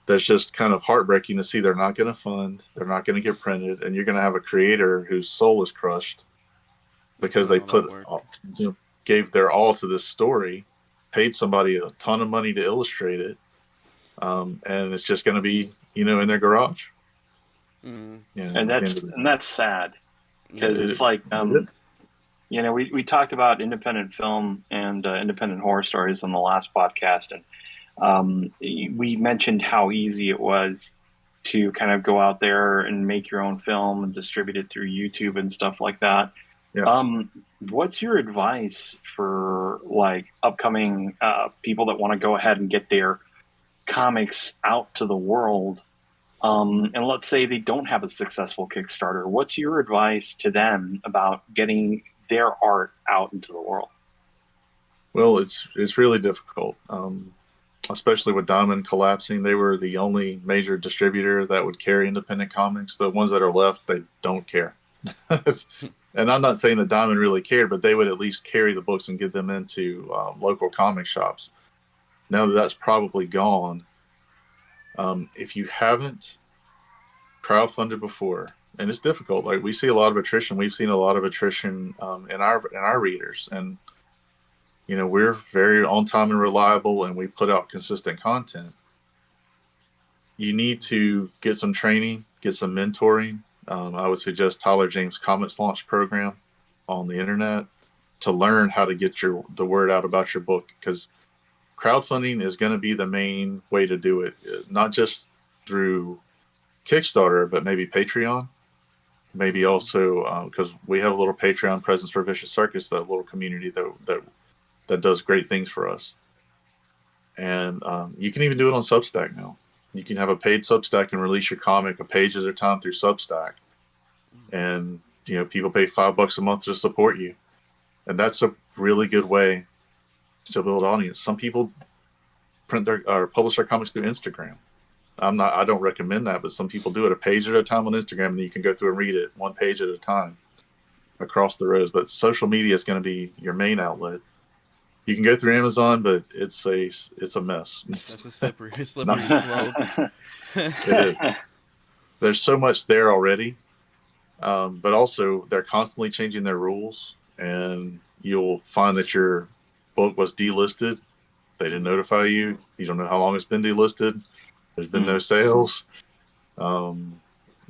That's just kind of heartbreaking to see. They're not going to fund. They're not going to get printed, and you're going to have a creator whose soul is crushed because they gave their all to this story, paid somebody a ton of money to illustrate it, and it's just going to be in their garage. And that's sad, because it's like we talked about independent film and independent horror stories on the last podcast, and we mentioned how easy it was to kind of go out there and make your own film and distribute it through YouTube and stuff like that. What's your advice for like upcoming people that want to go ahead and get their comics out to the world? And let's say they don't have a successful Kickstarter. What's your advice to them about getting their art out into the world? Well, it's really difficult, especially with Diamond collapsing. They were the only major distributor that would carry independent comics. The ones that are left, they don't care. And I'm not saying that Diamond really cared, but they would at least carry the books and get them into local comic shops. Now that that's probably gone, if you haven't crowdfunded before, and it's difficult, like we see a lot of attrition. We've seen a lot of attrition in our readers, and we're very on time and reliable, and we put out consistent content. You need to get some training, get some mentoring. I would suggest Tyler James' Comics Launch program on the internet to learn how to get the word out about your book, because crowdfunding is going to be the main way to do it, not just through Kickstarter, but maybe Patreon, maybe also because we have a little Patreon presence for Vicious Circus, that little community that that does great things for us. And you can even do it on Substack now. You can have a paid Substack and release your comic a page at a time through Substack. And, people pay $5 a month to support you. And that's a really good way to build audience. Some people print or publish their comics through Instagram. I don't recommend that, but some people do it a page at a time on Instagram, and you can go through and read it one page at a time across the rows. But social media is going to be your main outlet. You can go through Amazon, but it's a mess. That's a slippery slope. It is. There's so much there already, but also they're constantly changing their rules, and you'll find that your book was delisted. They didn't notify you. You don't know how long it's been delisted. There's been no sales.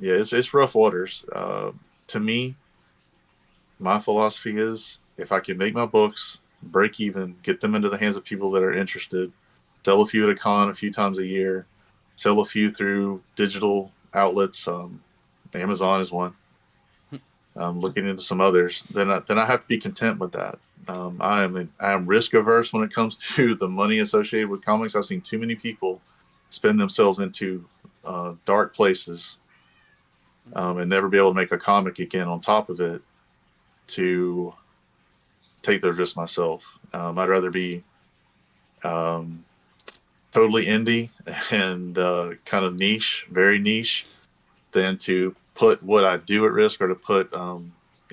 It's rough waters. To me, my philosophy is if I can make my books break even, get them into the hands of people that are interested, sell a few at a con a few times a year, sell a few through digital outlets. Amazon is one. Looking into some others, then I have to be content with that. I am risk averse when it comes to the money associated with comics. I've seen too many people spend themselves into dark places and never be able to make a comic again on top of it to take the risk myself. I'd rather be totally indie and kind of niche, very niche, than to put what I do at risk or to put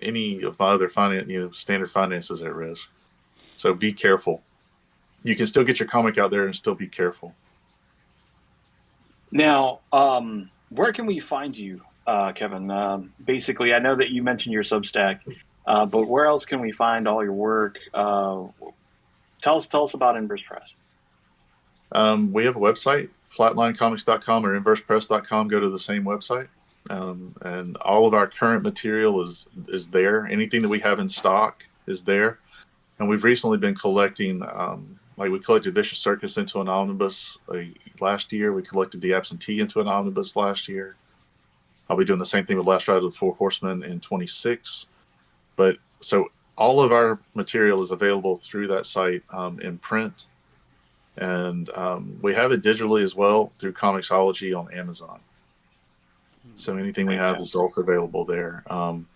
any of my other standard finances at risk. So be careful. You can still get your comic out there and still be careful. Now, where can we find you, Kevin? Basically, I know that you mentioned your Substack, but where else can we find all your work? Tell us about Inverse Press. We have a website, flatlinecomics.com or inversepress.com. Go to the same website. And all of our current material is there. Anything that we have in stock is there. And we've recently been collecting, we collected Vicious Circus into an omnibus last year. We collected The Absentee into an omnibus last year. I'll be doing the same thing with Last Ride of the Four Horsemen in 26. But so all of our material is available through that site in print. And we have it digitally as well through Comixology on Amazon. So anything we have is also available there. And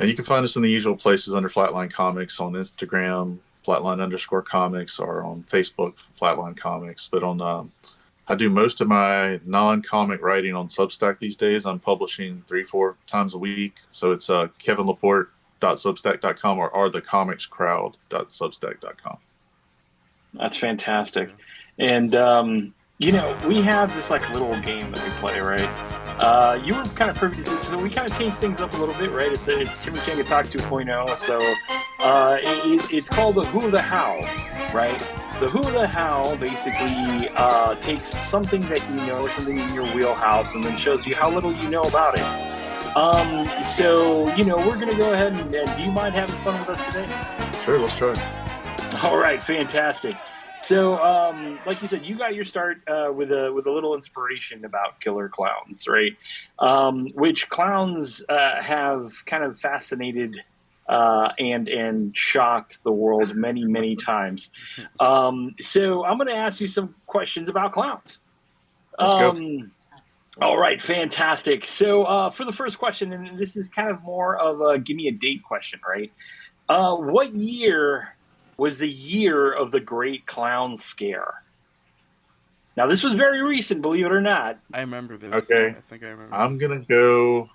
you can find us in the usual places under Flatline Comics on Instagram, Flatline_comics, or on Facebook, Flatline Comics. But I do most of my non-comic writing on Substack these days. I'm publishing 3-4 times a week. So it's kevinlaporte.substack.com or thecomicscrowd.substack.com. That's fantastic. And, we have this little game that we play, right? You were kind of privy to this, so we kind of changed things up a little bit, right? It's Chimichanga Talk 2.0, so it's called the Who the How, right? The Who the How basically takes something that you know, something in your wheelhouse, and then shows you how little you know about it. So, we're going to go ahead and do you mind having fun with us today? Sure, let's try. All right, fantastic. So, like you said, you got your start with a little inspiration about killer clowns, right? Which clowns have kind of fascinated and shocked the world many, many times. So, I'm going to ask you some questions about clowns. Let's go. All right, fantastic. So, for the first question, and this is kind of more of a give me a date question, right? What year was the year of the Great Clown Scare? Now, this was very recent, believe it or not. I remember this. Okay. I think I remember I'm going to go...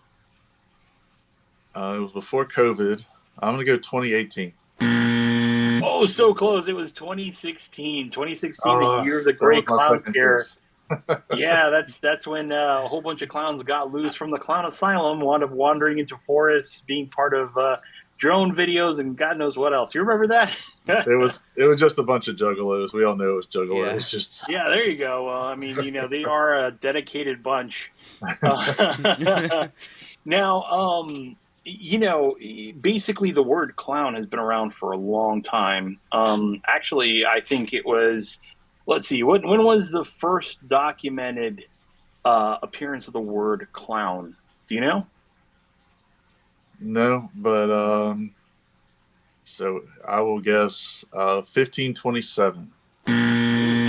it was before COVID. I'm going to go 2018. Oh, so close. It was 2016. 2016, the year of the Great Clown Scare. Yeah, that's when a whole bunch of clowns got loose from the clown asylum, wound up wandering into forests, being part of drone videos and God knows what else. You remember that? It was just a bunch of juggalos. We all know it was juggalos. Yeah, there you go. Well, I mean, they are a dedicated bunch. Now, basically the word clown has been around for a long time. Actually, I think it was, let's see, when was the first documented appearance of the word clown? Do you know? No, but So I will guess 1527.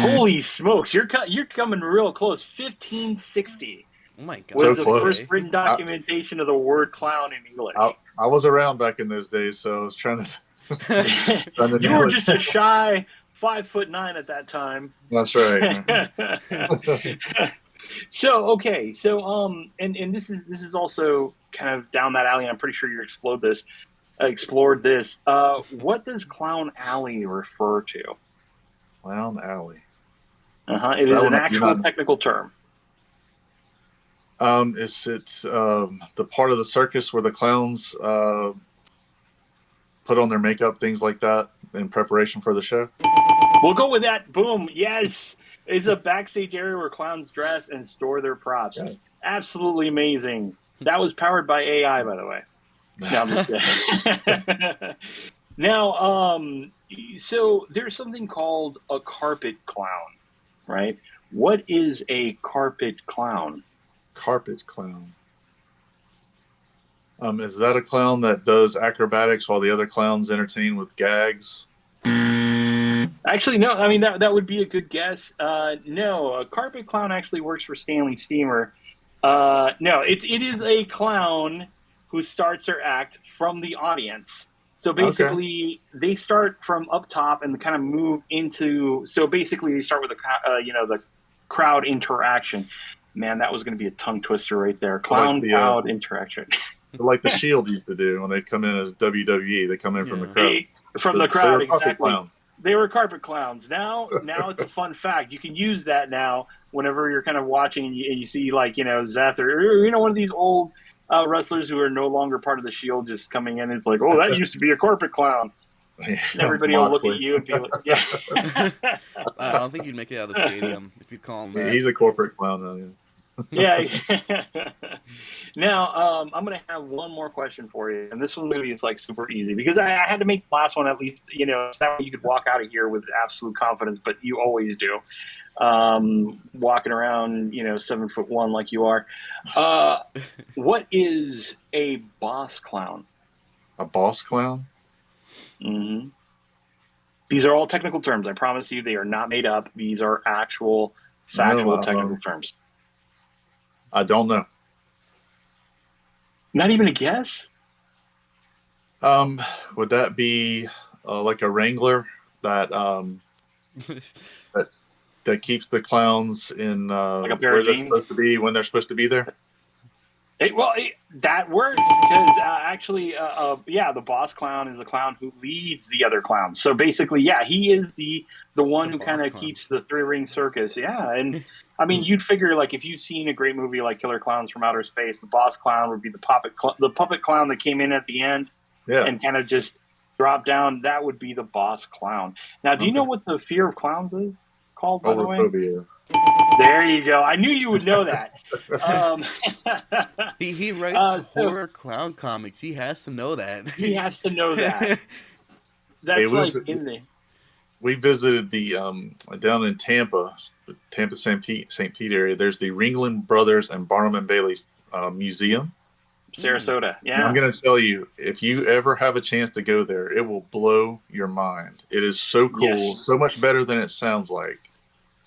Holy smokes, you're coming real close. 1560 Oh my was So gosh. the close. first Okay. written documentation of the word clown in I, English. I was around back in those days, so I was trying to You were nail just a it. shy 5'9" at that time. That's right, man. So okay, so and this is also kind of down that alley, and I'm pretty sure you explored this. What does Clown Alley refer to? Clown Alley. It is That an one I do actual not know. technical term. Is it the part of the circus where the clowns put on their makeup, things like that, in preparation for the show? We'll go with that. Boom. Yes. It's a backstage area where clowns dress and store their props. Yeah. Absolutely amazing. That was powered by AI, by the way. No, I'm just kidding. Now, so there's something called a carpet clown, right? What is a carpet clown? Carpet clown. Is that a clown that does acrobatics while the other clowns entertain with gags? Actually, no. I mean, that would be a good guess. No, a carpet clown actually works for Stanley Steamer. No, it is a clown who starts their act from the audience. So Okay. basically, they start from up top and kind of move into. So basically, they start with the crowd interaction. Man, that was going to be a tongue twister right there. Like Clown crowd interaction. like the Shield used to do when they come in as WWE. They come in from the Yeah. crowd. From the So they're crowd, a carpet exactly. clown. They were carpet clowns. Now it's a fun fact. You can use that now whenever you're kind of watching and you see Zeth or one of these old wrestlers who are no longer part of the Shield just coming in. It's like, oh, that used to be a carpet clown. And everybody will look at Moxley. you and be like, yeah. I don't think you'd make it out of the stadium if you call him that. He's a corporate clown now. Yeah. Yeah. Now, I'm going to have one more question for you. And this one maybe is like super easy because I had to make the last one at least, so that way you could walk out of here with absolute confidence, but you always do. Walking around, 7'1" like you are. What is a boss clown? A boss clown? Mm-hmm. These are all technical terms. I promise you, they are not made up. These are actual, factual technical terms. I don't know. Not even a guess? Would that be like a wrangler that that keeps the clowns in Like a pair where of they're jeans? supposed to be when they're supposed to be there? That works because actually, the boss clown is a clown who leads the other clowns. So basically, yeah, he is the one who kind of keeps the three-ring circus. Yeah, and I mean, you'd figure like if you've seen a great movie like Killer Clowns from Outer Space, the boss clown would be the puppet clown that came in at the end and kind of just dropped down. That would be the boss clown. Now, do you know what the fear of clowns is called? By the way, there you go. I knew you would know that. He writes horror clown comics. He has to know that. He has to know that. That's in there. We visited the down in Tampa St. Pete area. There's the Ringling Brothers and Barnum and Bailey Museum. Sarasota, yeah. And I'm going to tell you, if you ever have a chance to go there, it will blow your mind. It is so cool, so much better than it sounds like.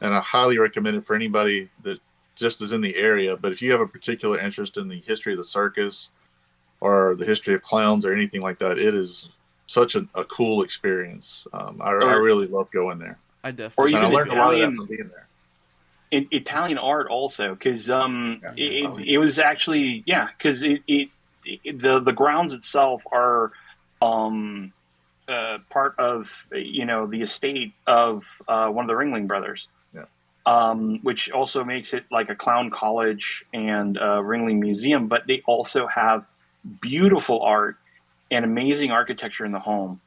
And I highly recommend it for anybody that just is in the area. But if you have a particular interest in the history of the circus or the history of clowns or anything like that, it is such a cool experience. I really love going there. I definitely. Or even I learned a lot of that from being there. Italian art also, because it was actually because the grounds itself are part of the estate of one of the Ringling Brothers. Which also makes it like a clown college and a Ringling Museum, but they also have beautiful art and amazing architecture in the home.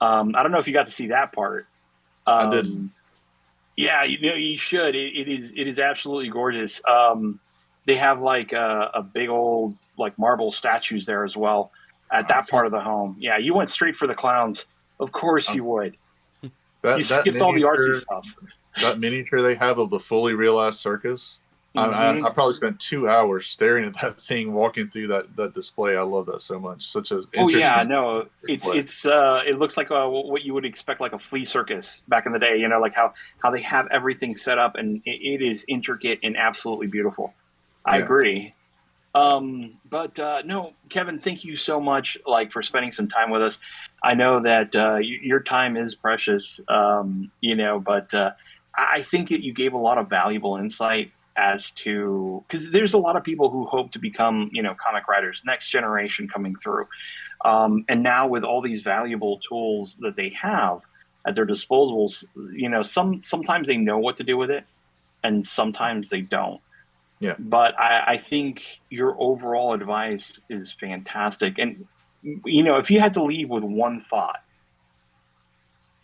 I don't know if you got to see that part. I didn't. Yeah, you should. It is absolutely gorgeous. They have like a big old like marble statues there as well at that part of the home. Yeah, you went straight for the clowns. Of course you would. You skipped all the artsy stuff. That miniature they have of the fully realized circus, I probably spent 2 hours staring at that thing, walking through that display. I love that so much. Such a interesting display. It looks like what you would expect, like a flea circus back in the day. Like how they have everything set up, and it is intricate and absolutely beautiful. I agree. But no, Kevin, thank you so much, for spending some time with us. I know that your time is precious, but I think that you gave a lot of valuable insight as to, because there's a lot of people who hope to become, comic writers, next generation coming through. And now with all these valuable tools that they have at their disposals, sometimes they know what to do with it and sometimes they don't. Yeah. But I think your overall advice is fantastic. And, if you had to leave with one thought.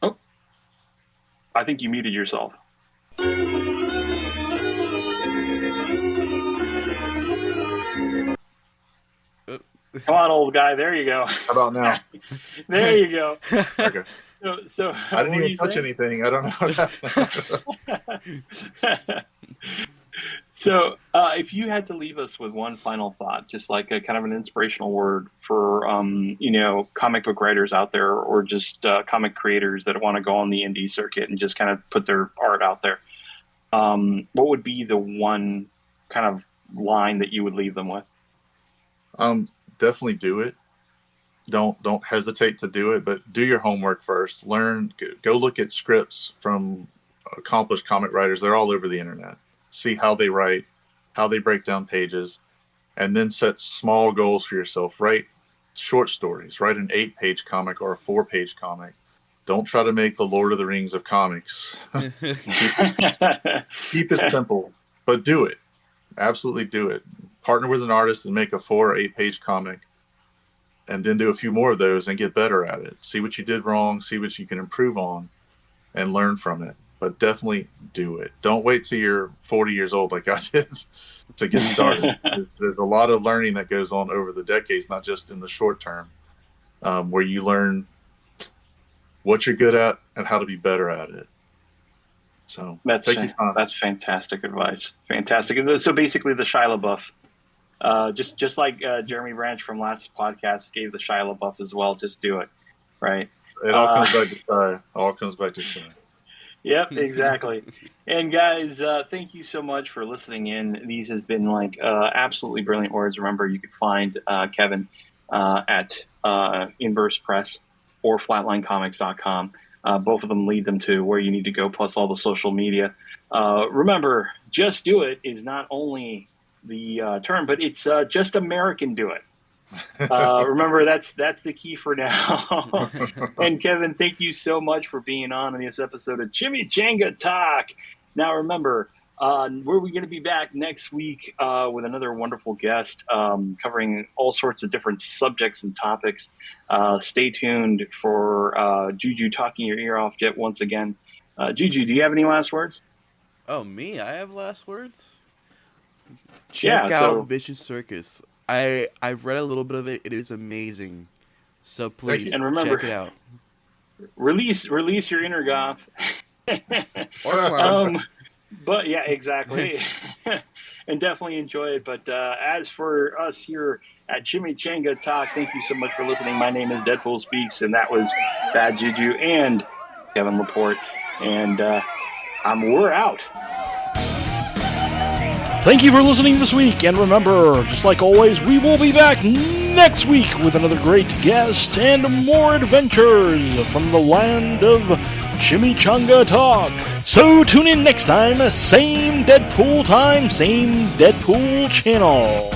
Oh, I think you muted yourself. Come on, old guy. There you go. How about now? There you go. Okay. So I didn't even touch anything. I don't know what happened. So if you had to leave us with one final thought, just like a kind of an inspirational word for, comic book writers out there, or just comic creators that want to go on the indie circuit and just kind of put their art out there, what would be the one kind of line that you would leave them with? Definitely do it. Don't hesitate to do it, but do your homework first. Learn, go look at scripts from accomplished comic writers. They're all over the internet. See how they write, how they break down pages, and then set small goals for yourself. Write short stories. Write an 8-page comic or a 4-page comic. Don't try to make the Lord of the Rings of comics. Keep it simple, but do it. Absolutely do it. Partner with an artist and make a 4 or 8-page comic, and then do a few more of those and get better at it. See what you did wrong, see what you can improve on, and learn from it. But definitely do it. Don't wait till you're 40 years old like I did to get started. There's a lot of learning that goes on over the decades, not just in the short term, where you learn what you're good at and how to be better at it. So that's fantastic advice. Fantastic. So basically the Shia LaBeouf, just like Jeremy Branch from last podcast gave the Shia LaBeouf as well. Just do it. Right. It all comes back to Shia. All comes back to Shia. Yep, exactly. And guys, thank you so much for listening in. These has been absolutely brilliant words. Remember, you can find Kevin at Inverse Press or flatlinecomics.com. Both of them lead them to where you need to go, plus all the social media. Remember, just do it is not only the term, but it's just American do it. Remember, that's the key for now. And Kevin, thank you so much for being on in this episode of Chimichanga Talk. Now remember, we're going to be back next week with another wonderful guest covering all sorts of different subjects and topics. Stay tuned for Juju talking your ear off yet once again. Juju, do you have any last words? Oh, me? I have last words? Check out Vicious Circus. I've read a little bit of it. It is amazing. So please check it out. Release your inner goth. But yeah, exactly. And definitely enjoy it. But as for us here at Chimichanga Talk, thank you so much for listening. My name is Deadpool Speaks, and that was Bad Juju and Kevin LaPorte. And we're out. Thank you for listening this week, and remember, just like always, we will be back next week with another great guest and more adventures from the land of Chimichanga Talk. So tune in next time, same Deadpool time, same Deadpool channel.